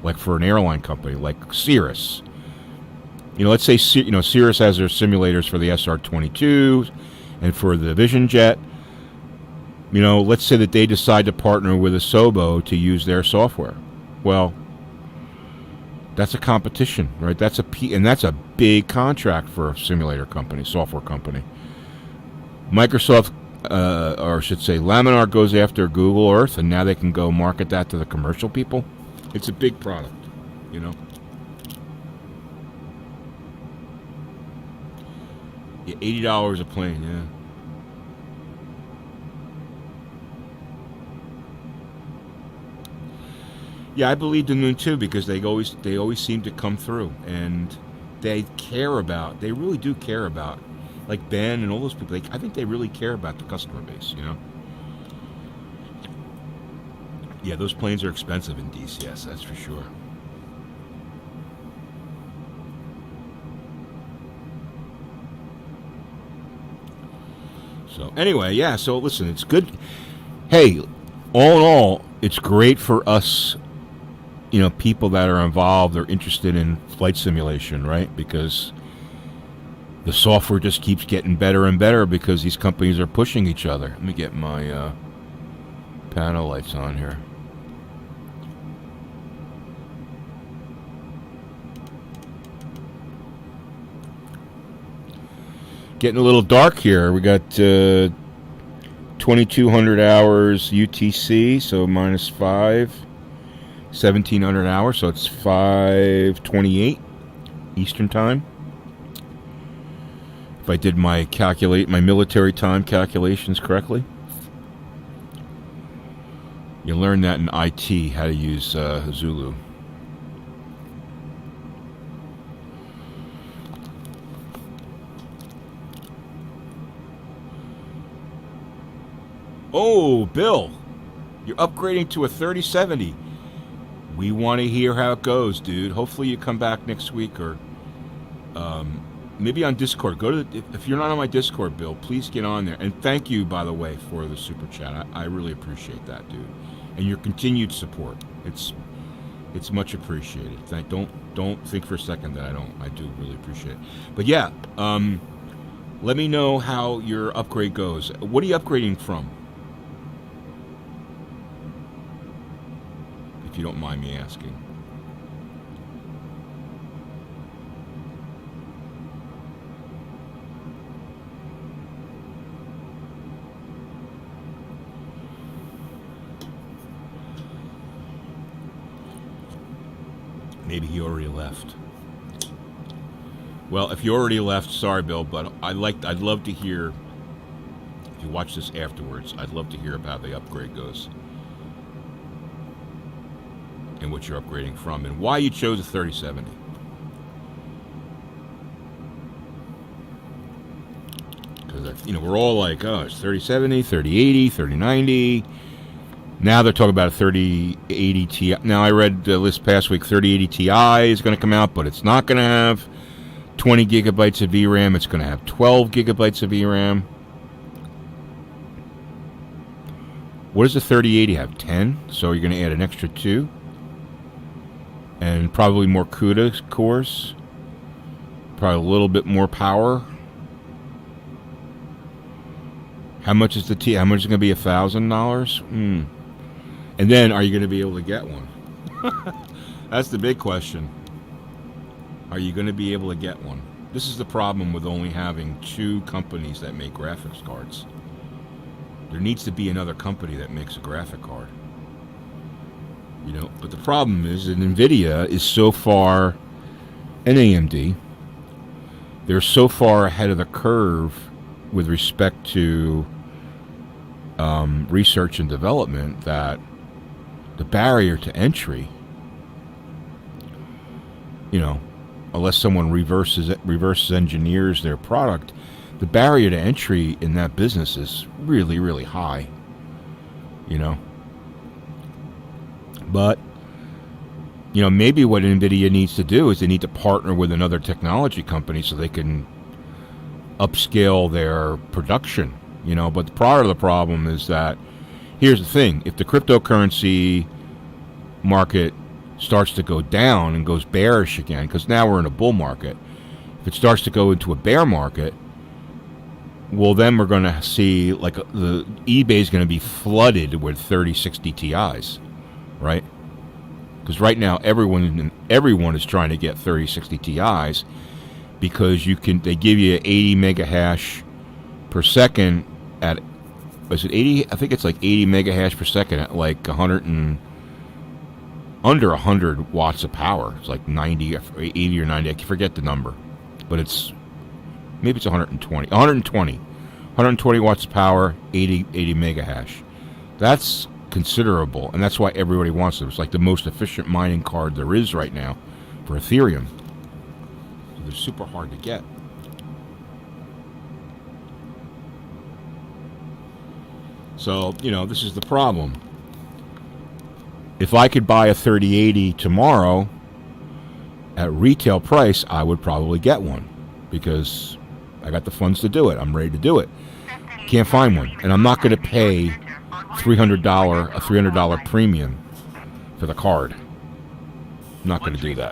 Like for an airline company like Cirrus. You know, let's say Cirrus has their simulators for the SR-22 and for the Vision Jet. You know, let's say that they decide to partner with Asobo to use their software. Well, that's a competition, right? That's a big contract for a simulator company, software company. Microsoft, or I should say, Laminar goes after Google Earth, and now they can go market that to the commercial people. It's a big product, you know. Yeah, $80 a plane, yeah. Yeah, I believed in them too because they always seem to come through, and they really do care about, like Ben and all those people. I think they really care about the customer base, you know. Yeah, those planes are expensive in DCS, that's for sure. So anyway, yeah. So listen, it's good. Hey, all in all, it's great for us. You know, people that are involved or interested in flight simulation, right? Because the software just keeps getting better and better because these companies are pushing each other. Let me get my panel lights on here. Getting a little dark here. We got 2,200 hours UTC, so -5. 1,700 hours, so it's 5:28 Eastern time. If I did my military time calculations correctly. You learn that in IT, how to use Zulu. Oh, Bill, you're upgrading to a 3070. We want to hear how it goes, dude. Hopefully you come back next week or maybe on Discord. If you're not on my Discord, Bill, please get on there. And thank you, by the way, for the super chat. I really appreciate that, dude. And your continued support. It's much appreciated. Don't think for a second that I don't. I do really appreciate it. But yeah, let me know how your upgrade goes. What are you upgrading from? If you don't mind me asking. Maybe he already left. Well, if you already left, sorry, Bill, but I'd love to hear, if you watch this afterwards, I'd love to hear about how the upgrade goes. And what you're upgrading from, and why you chose a 3070. we're all like, oh, it's 3070, 3080, 3090. Now they're talking about a 3080 Ti. Now I read this past week 3080 Ti is going to come out, but it's not going to have 20 gigabytes of VRAM. It's going to have 12 gigabytes of VRAM. What does the 3080 have? 10? So you're going to add an extra 2? And probably more CUDA cores. Probably a little bit more power. How much is the T? How much is it going to be? $1,000? And then, are you going to be able to get one? That's the big question. Are you going to be able to get one? This is the problem with only having 2 companies that make graphics cards. There needs to be another company that makes a graphic card. But the problem is that NVIDIA is so far, and AMD, they're so far ahead of the curve with respect to research and development that the barrier to entry, unless someone reverse engineers their product, the barrier to entry in that business is really, really high. But maybe what NVIDIA needs to do is they need to partner with another technology company so they can upscale their production. But part of the problem is that, here's the thing, if the cryptocurrency market starts to go down and goes bearish again, because now we're in a bull market, if it starts to go into a bear market, well, then we're going to see, like, the eBay is going to be flooded with 3060 Ti's, right? Because right now everyone is trying to get 3060 Ti's because they give you 80 mega hash per second at, is it 80? I think it's like 80 mega hash per second at like under 100 watts of power. It's like 90 or 80 or 90. I forget the number, but maybe it's 120 watts of power, 80 mega hash. That's considerable, and that's why everybody wants it. It's like the most efficient mining card there is right now for Ethereum. So they're super hard to get. So, this is the problem. If I could buy a 3080 tomorrow at retail price, I would probably get one because I got the funds to do it. I'm ready to do it. Can't find one, and I'm not going to pay a $300 premium for the card. I'm not going to do that.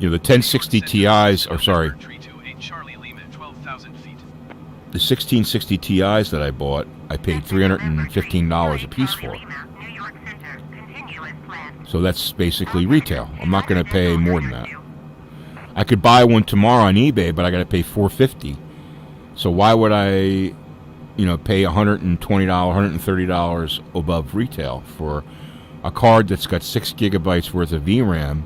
The 1060 Ti's, or sorry, the 1660 Ti's that I bought, I paid $315 a piece for. So that's basically retail. I'm not going to pay more than that. I could buy one tomorrow on eBay, but I got to pay $450. So why would I, pay $120, $130 above retail for a card that's got 6 gigabytes worth of VRAM,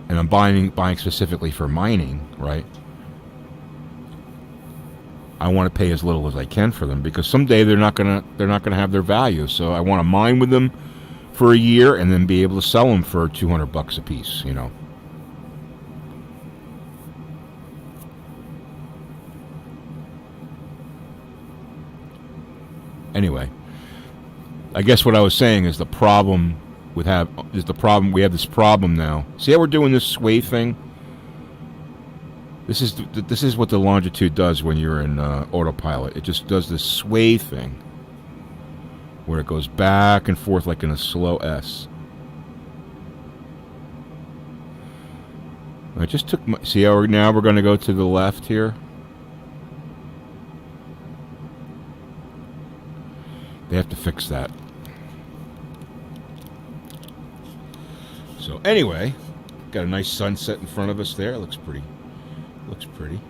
and I'm buying specifically for mining, right? I want to pay as little as I can for them because someday they're not gonna have their value. So I want to mine with them for a year and then be able to sell them for $200 a piece. Anyway, I guess what I was saying is we have this problem now. See how we're doing this sway thing? This is what the Longitude does when you're in autopilot. It just does this sway thing where it goes back and forth like in a slow S. I just took my... See how now we're going to go to the left here? They have to fix that. So anyway, got a nice sunset in front of us there. It looks pretty. Looks pretty.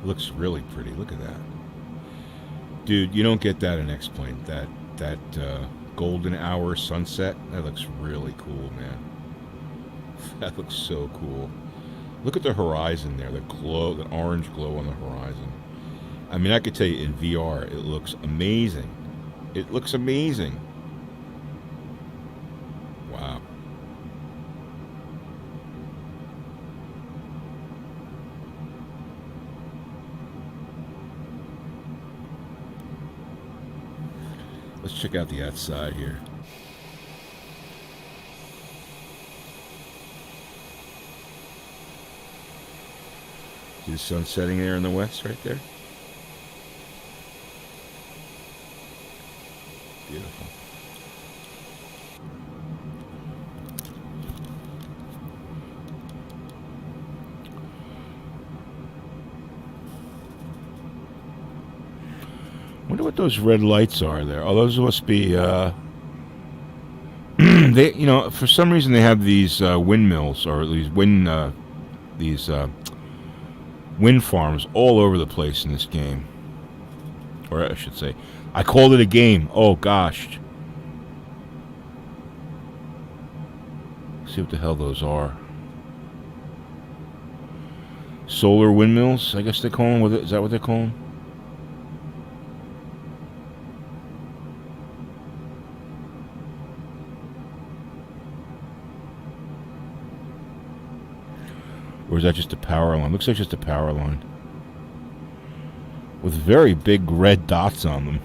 Looks really pretty. Look at that. Dude, you don't get that in X-Plane. That golden hour sunset, that looks really cool, man. That looks so cool. Look at the horizon there, the glow, the orange glow on the horizon. I mean, I could tell you in VR, it looks amazing. It looks amazing. Wow. Let's check out the outside here. See the sun setting there in the west right there? Beautiful. Wonder what those red lights are there. Oh, those must be they, you know, for some reason they have these windmills or these wind farms all over the place in this game. Or I should say, I called it a game. Oh gosh. See what the hell those are. Solar windmills, I guess they call them. Is that what they call them? Or is that just a power line? Looks like just a power line. With very big red dots on them.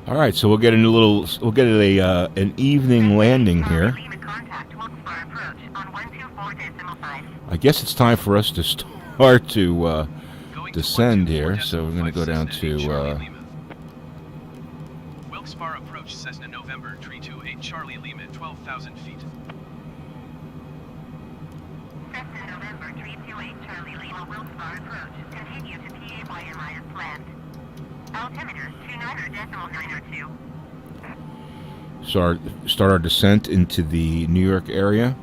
All right, so we'll get an evening landing here. I guess it's time for us to start to descend here, so we're going to go down to Wilkes-Barre approach Cessna November 328 Charlie Lima 12,000 feet. Cessna November 328 Charlie Lima Wilkes-Barre approach. Continue to PAYMI as planned. Altimeter 29.902. Start our descent into the New York area.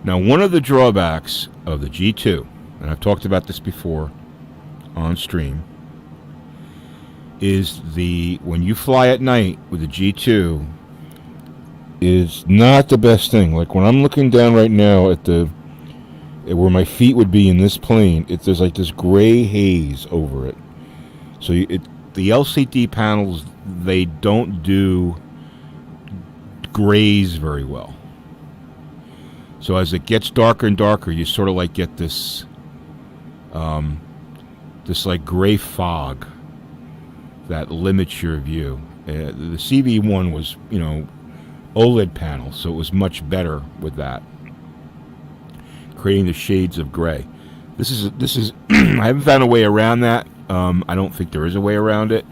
Now, one of the drawbacks of the G2, and I've talked about this before on stream, is when you fly at night with the G2 is not the best thing. Like when I'm looking down right now at where my feet would be in this plane, there's like this gray haze over it. So the LCD panels, they don't do grays very well. So as it gets darker and darker, you sort of like get this like gray fog that limits your view. The CV1 was, OLED panel, so it was much better with that, creating the shades of gray. This is I haven't found a way around that. I don't think there is a way around it.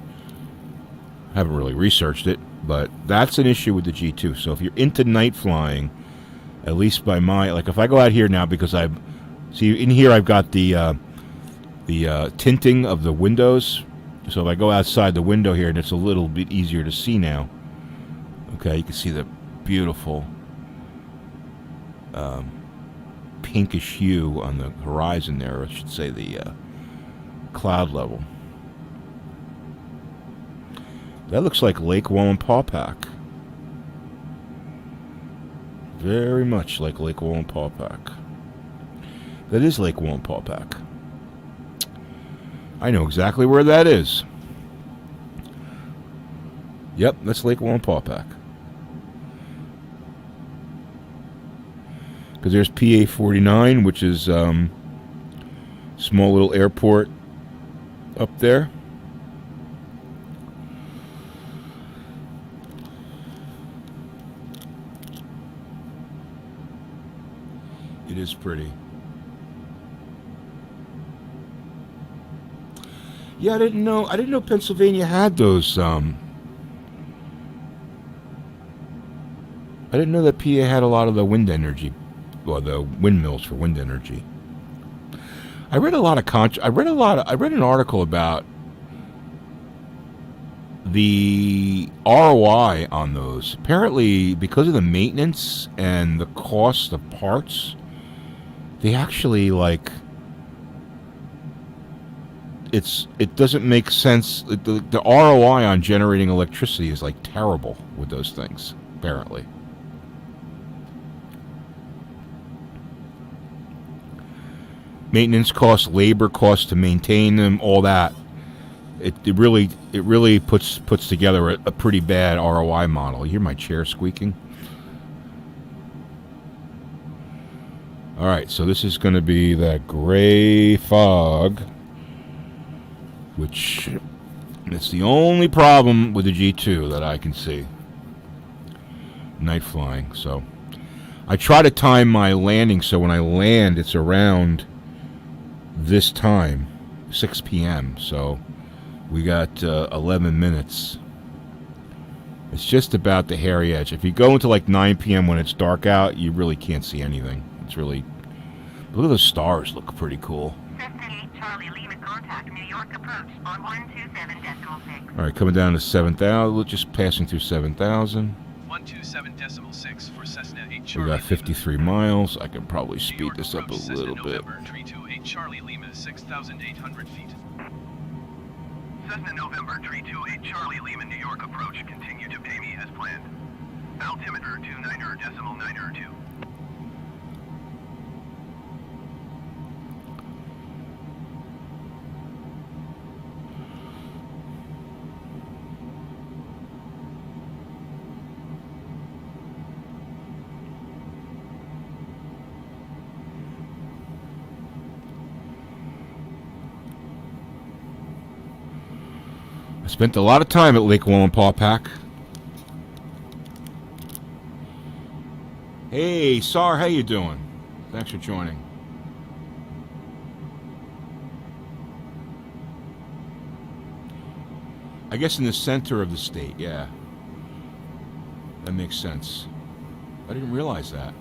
I haven't really researched it, but that's an issue with the G2. So if you're into night flying, at least by if I go out here now, because in here I've got the tinting of the windows. So if I go outside the window here, and it's a little bit easier to see now. Okay, you can see the beautiful pinkish hue on the horizon there, or I should say the cloud level. That looks like Lake Wallenpaupack. Very much like Lake Wallenpaupack. That is Lake Wallenpaupack. I know exactly where that is. Yep, that's Lake Wallenpaupack. Because there's PA-49, which is small little airport up there. It is pretty. Yeah, I didn't know Pennsylvania had those. I didn't know that PA had a lot of the wind energy, or the windmills for wind energy. I read an article about the ROI on those. Apparently, because of the maintenance and the cost of parts, they actually it doesn't make sense. The ROI on generating electricity is terrible with those things, apparently. Maintenance costs, labor costs to maintain them, all that. It really puts together a pretty bad ROI model. You hear my chair squeaking? All right, so this is going to be that gray fog, which it's the only problem with the G2 that I can see. Night flying, so I try to time my landing so when I land, it's around this time, 6 p.m. So we got 11 minutes. It's just about the hairy edge. If you go into 9 p.m. when it's dark out, you really can't see anything. It's really... Look at the stars. Look pretty cool. Cessna 8 Charlie Lima contact New York approach on 127.6. All right, coming down to 7,000. Just passing through 7,000. 127.6 for Cessna 8 Charlie We got 53 miles. I can probably New speed York this up a approach, little Cessna bit. November 328 Charlie Lima 6,800 feet. Cessna November 328 Charlie Lima New York approach. Continue to pay me as planned. Altimeter 29.902. I spent a lot of time at Lake Wallenpaupack. Hey, Sar, how you doing? Thanks for joining. I guess in the center of the state, yeah. That makes sense. I didn't realize that.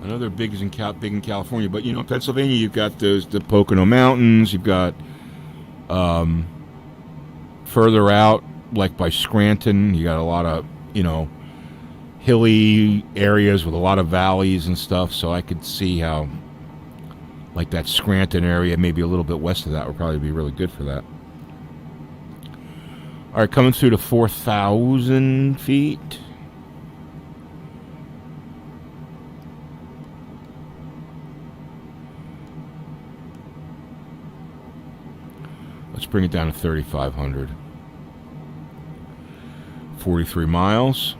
I know they're big in California, but Pennsylvania, you've got the Pocono Mountains. You've got further out, like by Scranton, you got a lot of hilly areas with a lot of valleys and stuff. So I could see how, that Scranton area, maybe a little bit west of that, would probably be really good for that. All right, coming through to 4,000 feet. Let's bring it down to 3,500. 43 miles.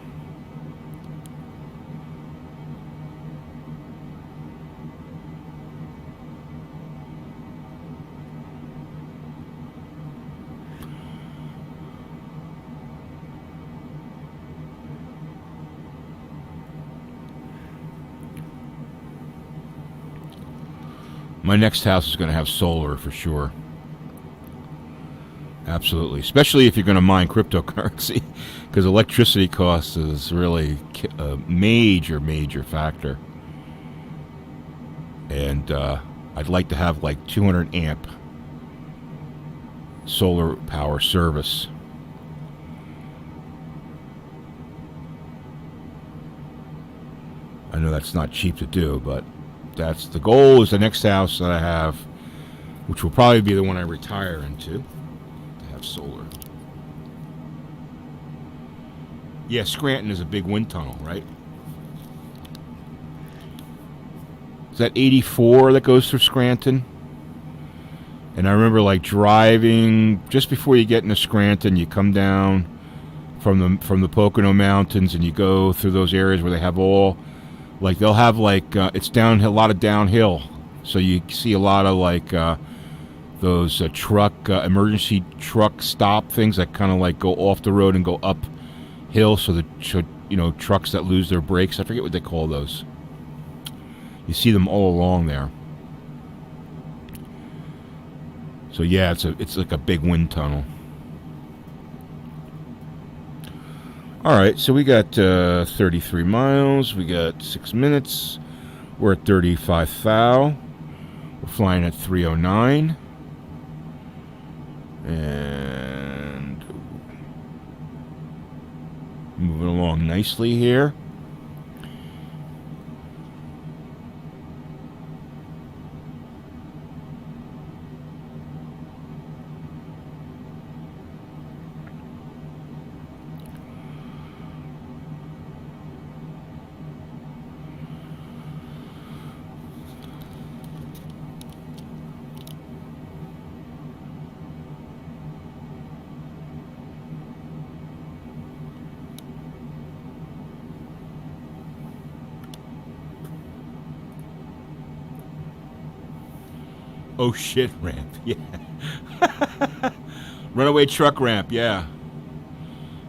My next house is going to have solar for sure. Absolutely, especially if you're going to mine cryptocurrency, because electricity cost is really a major factor. And I'd like to have 200 amp solar power service. I know that's not cheap to do, but that's the goal. Is the next house that I have, which will probably be the one I retire into. Solar. Yeah, Scranton is a big wind tunnel, right? Is that 84 that goes through Scranton? And I remember driving just before you get into Scranton, you come down from the Pocono Mountains and you go through those areas where they have all they'll have it's downhill, a lot of downhill, so you see a lot of those emergency truck stop things that kind of go off the road and go uphill, so trucks that lose their brakes. I forget what they call those. You see them all along there. So yeah, it's like a big wind tunnel. All right, so we got 33 miles. We got 6 minutes. We're at 35 thou. We're flying at 309. And moving along nicely here. Oh shit, ramp, yeah. Runaway truck ramp, yeah.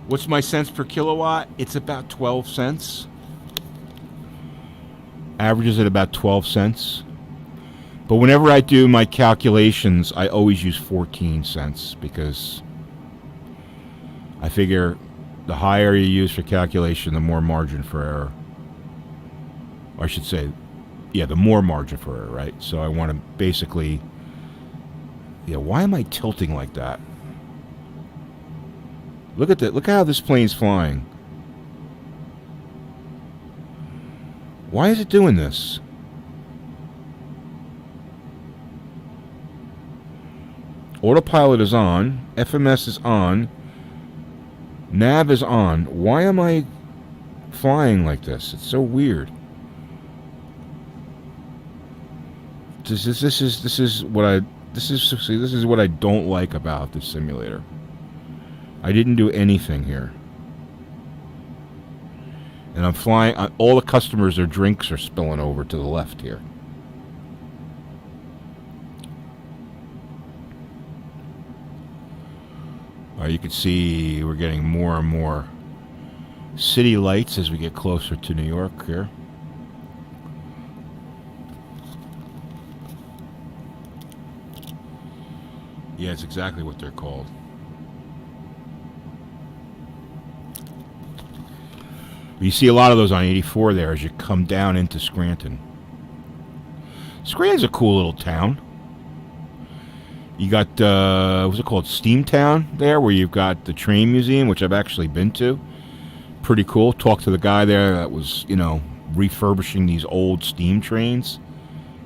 What's my cents per kilowatt? It's about 12 cents. Averages at about 12 cents. But whenever I do my calculations, I always use 14 cents because I figure the higher you use for calculation, the more margin for error. Or I should say, yeah, the more margin for error, right? So I want to basically, yeah, why am I tilting like that? Look at that. Look how this plane's flying. Why is it doing this? Autopilot is on. FMS is on. Nav is on. Why am I flying like this? It's so weird. This is what I don't like about this simulator. I didn't do anything here. And I'm flying. All the customers, their drinks are spilling over to the left here. You can see we're getting more and more city lights as we get closer to New York here. Yeah, it's exactly what they're called. You see a lot of those on 84 there as you come down into Scranton. Scranton's a cool little town. You got, what's it called, Steamtown there, where you've got the train museum, which I've actually been to. Pretty cool. Talked to the guy there that was, you know, refurbishing these old steam trains.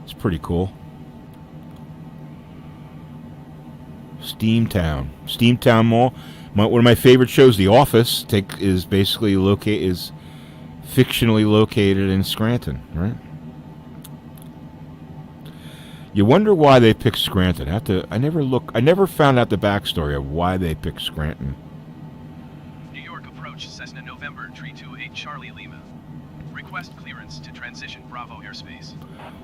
It's pretty cool. Steamtown Mall. One of my favorite shows, The Office, is basically fictionally located in Scranton, right? You wonder why they picked Scranton. I never found out the backstory of why they picked Scranton. New York approach Cessna November 328 Charlie Lima. Request clearance to transition Bravo airspace.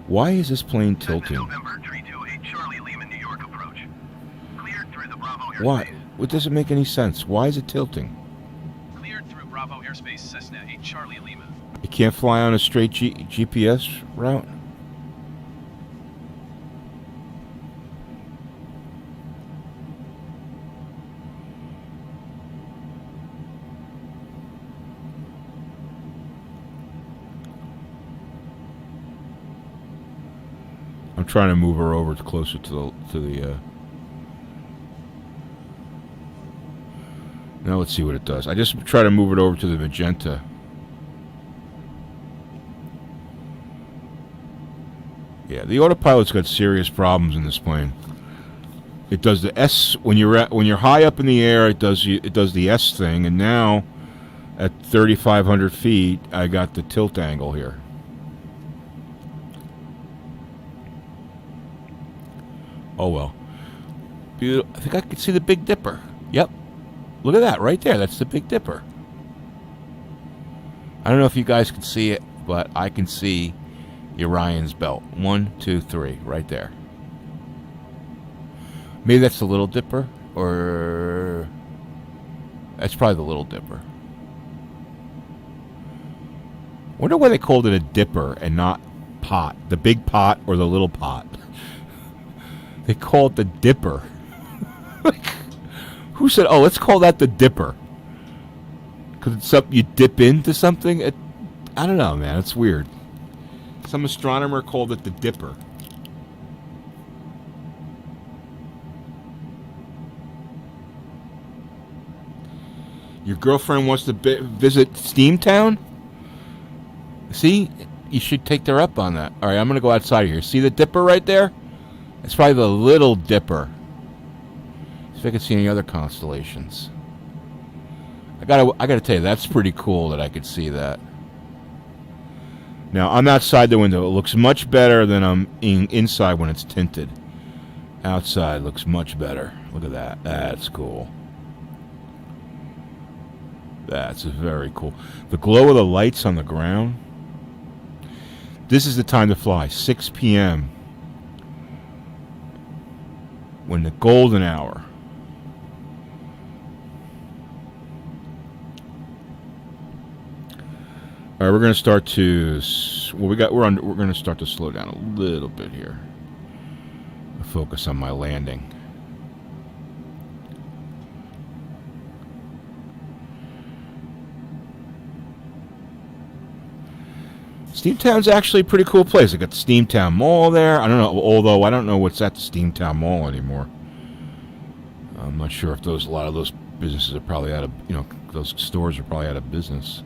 Why is this plane Cessna tilting? November 328 Charlie Lima, New York approach. Cleared through the Bravo airspace. Why? It doesn't make any sense. Why is it tilting? Cleared through Bravo airspace Cessna 8 Charlie Lima. It can't fly on a straight GPS route? I'm trying to move her over closer to the Now let's see what it does. I just try to move it over to the magenta. Yeah, the autopilot's got serious problems in this plane. It does the S when you're high up in the air. It does the S thing, and now at 3,500 feet, I got the tilt angle here. Oh well. I think I can see the Big Dipper. Yep. Look at that right there. That's the Big Dipper. I don't know if you guys can see it, but I can see Orion's belt. 1, 2, 3, right there. Maybe that's the Little Dipper, or that's probably the Little Dipper. Wonder why they called it a dipper and not pot. The big pot or the little pot. They call it the Dipper. Who said, oh, let's call that the Dipper? Because it's something you dip into something? I don't know, man. It's weird. Some astronomer called it the Dipper. Your girlfriend wants to visit Steamtown? See? You should take her up on that. All right, I'm going to go outside of here. See the Dipper right there? It's probably the Little Dipper. See if I can see any other constellations. I gotta tell you, that's pretty cool that I could see that. Now, I'm outside the window. It looks much better than I'm inside when it's tinted. Outside looks much better. Look at that. That's cool. That's very cool. The glow of the lights on the ground. This is the time to fly, 6 p.m. When the golden hour. All right, we're going to start to. Well, we're going to start to slow down a little bit here. Focus on my landing. Steamtown's actually a pretty cool place. I got the Steamtown Mall there. I don't know, although I don't know what's at the Steamtown Mall anymore. I'm not sure if a lot of those businesses are probably out of, those stores are probably out of business.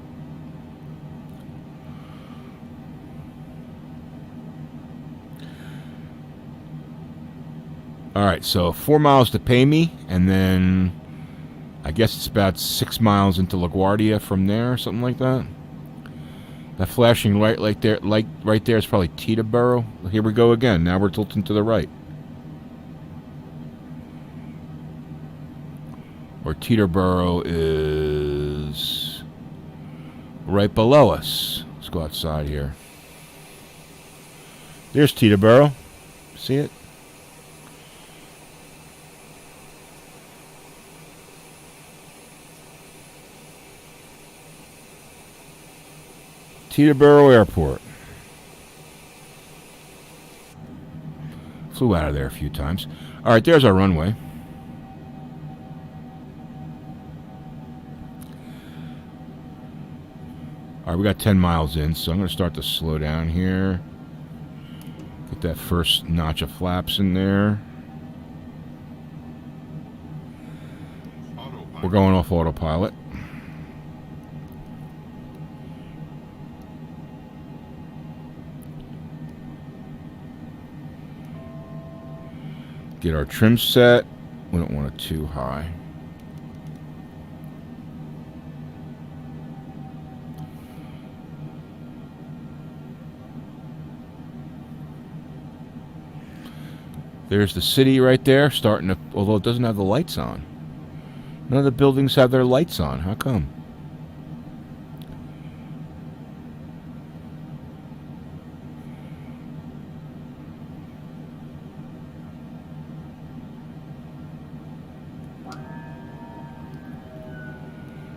All right, so 4 miles to pay me, and then I guess it's about 6 miles into LaGuardia from there, or something like that. That flashing light right there is probably Teterboro. Here we go again. Now we're tilting to the right. Or Teterboro is right below us. Let's go outside here. There's Teterboro. See it? Teterboro Airport. Flew out of there a few times. All right, there's our runway. All right, we got 10 miles in, so I'm going to start to slow down here. Get that first notch of flaps in there. We're going off autopilot. Get our trim set. We don't want it too high. There's the city right there, starting to, although it doesn't have the lights on. None of the buildings have their lights on. How come?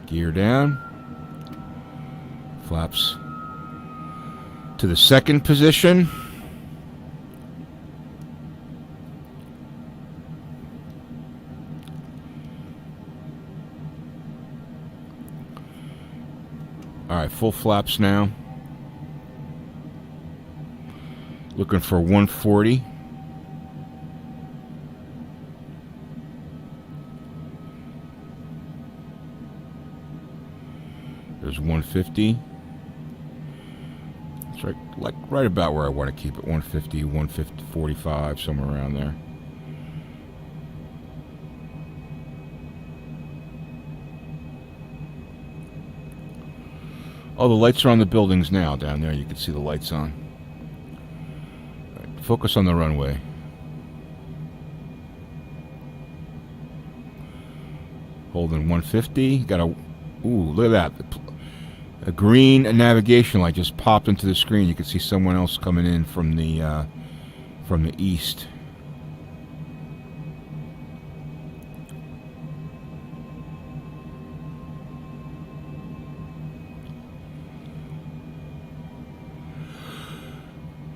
Gear down. Flaps to the second position. All right, full flaps now. Looking for 140. There's 150. It's right about where I want to keep it. 150, 150, 45, somewhere around there. Oh, the lights are on the buildings now. Down there, you can see the lights on. All right, focus on the runway. Holding 150. Got a. Ooh, look at that. A green navigation light just popped into the screen. You can see someone else coming in from the east.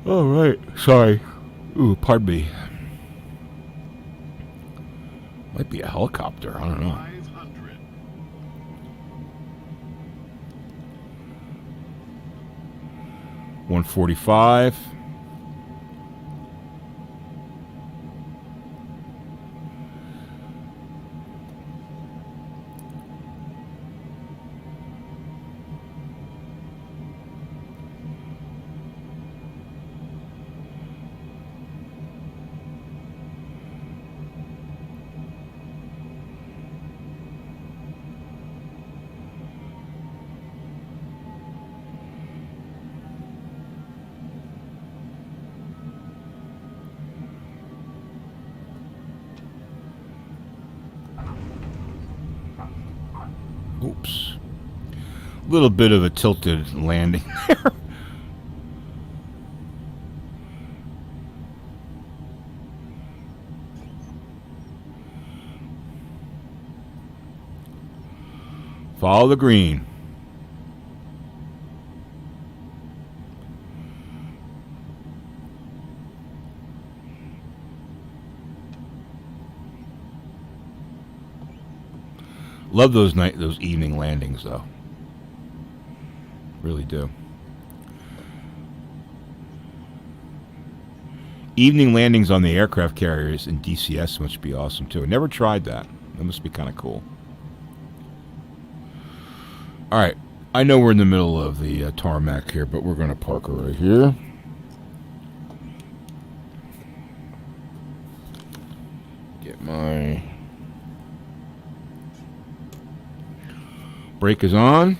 All right. Sorry. Ooh, pardon me. Might be a helicopter. I don't know. 500. 145. Oops. A little bit of a tilted landing there. Follow the green. Love those evening landings, though. Really do. Evening landings on the aircraft carriers in DCS must be awesome too. I never tried that. That must be kind of cool. All right, I know we're in the middle of the tarmac here, but we're going to park right here. Get my brake is on.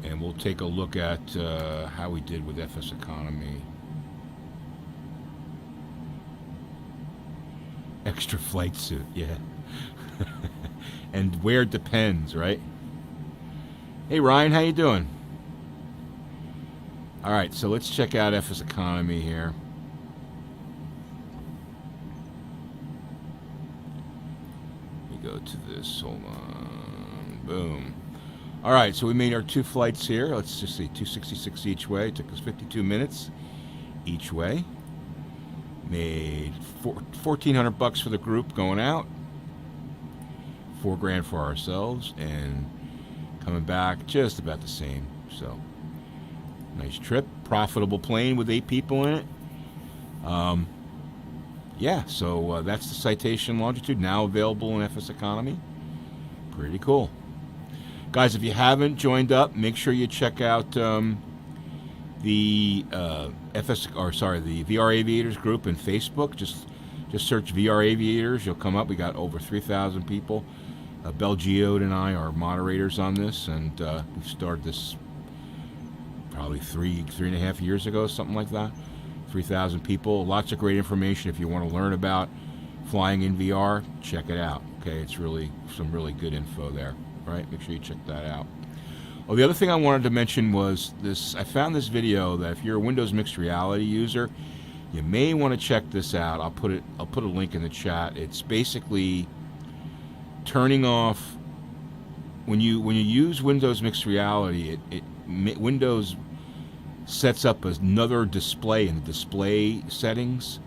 And we'll take a look at how we did with FSEconomy. Extra flight suit, yeah. And where it depends, right? Hey Ryan, how you doing? All right, so let's check out FSEconomy here. Go to this. Hold on. Boom. All right, so we made our 2 flights here. Let's just see, 266 each way. It took us 52 minutes each way. Made $1,400 for the group going out. $4,000 for ourselves, and coming back just about the same. So nice trip, profitable plane with 8 people in it. Yeah, so that's the Citation Longitude, now available in FSEconomy. Pretty cool. Guys, if you haven't joined up, make sure you check out the VR Aviators group in Facebook. Just search VR Aviators. You'll come up. We got over 3,000 people. Belgiode and I are moderators on this, and we've started this probably three and a half years ago, something like that. 3,000 people. Lots of great information. If you want to learn about flying in VR, check it out. Okay, it's really some really good info there. All right, make sure you check that out. Oh, the other thing I wanted to mention was this. I found this video that if you're a Windows Mixed Reality user, you may want to check this out. I'll put a link in the chat. It's basically turning off when you use Windows Mixed Reality. Windows sets up another display in the display settings,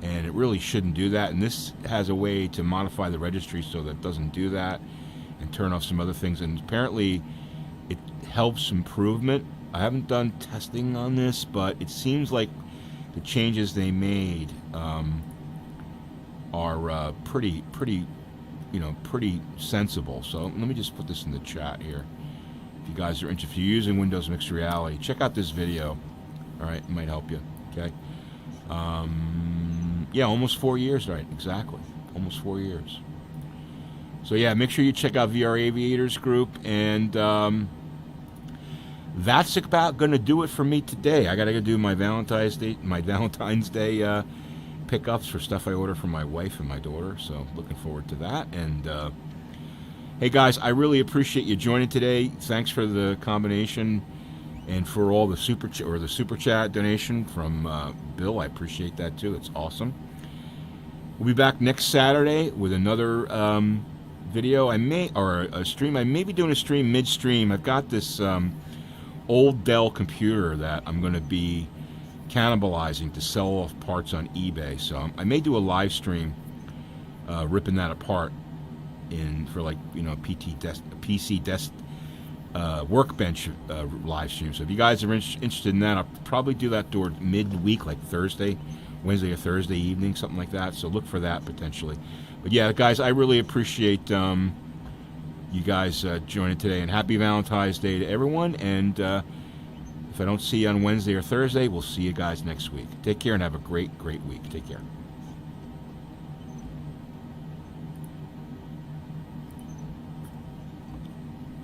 and it really shouldn't do that. And this has a way to modify the registry so that it doesn't do that, and turn off some other things. And apparently it helps improvement. I haven't done testing on this, but it seems like the changes they made are pretty sensible. So let me just put this in the chat here. If you guys are interested, if you're using Windows Mixed Reality, check out this video. All right, it might help you. Okay. Yeah, almost 4 years, right? Exactly, almost 4 years. So yeah, make sure you check out VR Aviators group, and that's about going to do it for me today. I got to go do my Valentine's Day pickups for stuff I order for my wife and my daughter. So looking forward to that. And hey guys, I really appreciate you joining today. Thanks for the combination and for all the super chat donation from Bill. I appreciate that too. It's awesome. We'll be back next Saturday with another video. A stream. I may be doing a stream midstream. I've got this old Dell computer that I'm going to be cannibalizing to sell off parts on eBay. So I may do a live stream ripping that apart for like, PC desk workbench live stream. So if you guys are interested in that, I'll probably do that toward midweek, like Wednesday or Thursday evening, something like that. So look for that potentially. But yeah, guys, I really appreciate you guys joining today, and happy Valentine's Day to everyone. And if I don't see you on Wednesday or Thursday, we'll see you guys next week. Take care and have a great, great week. Take care.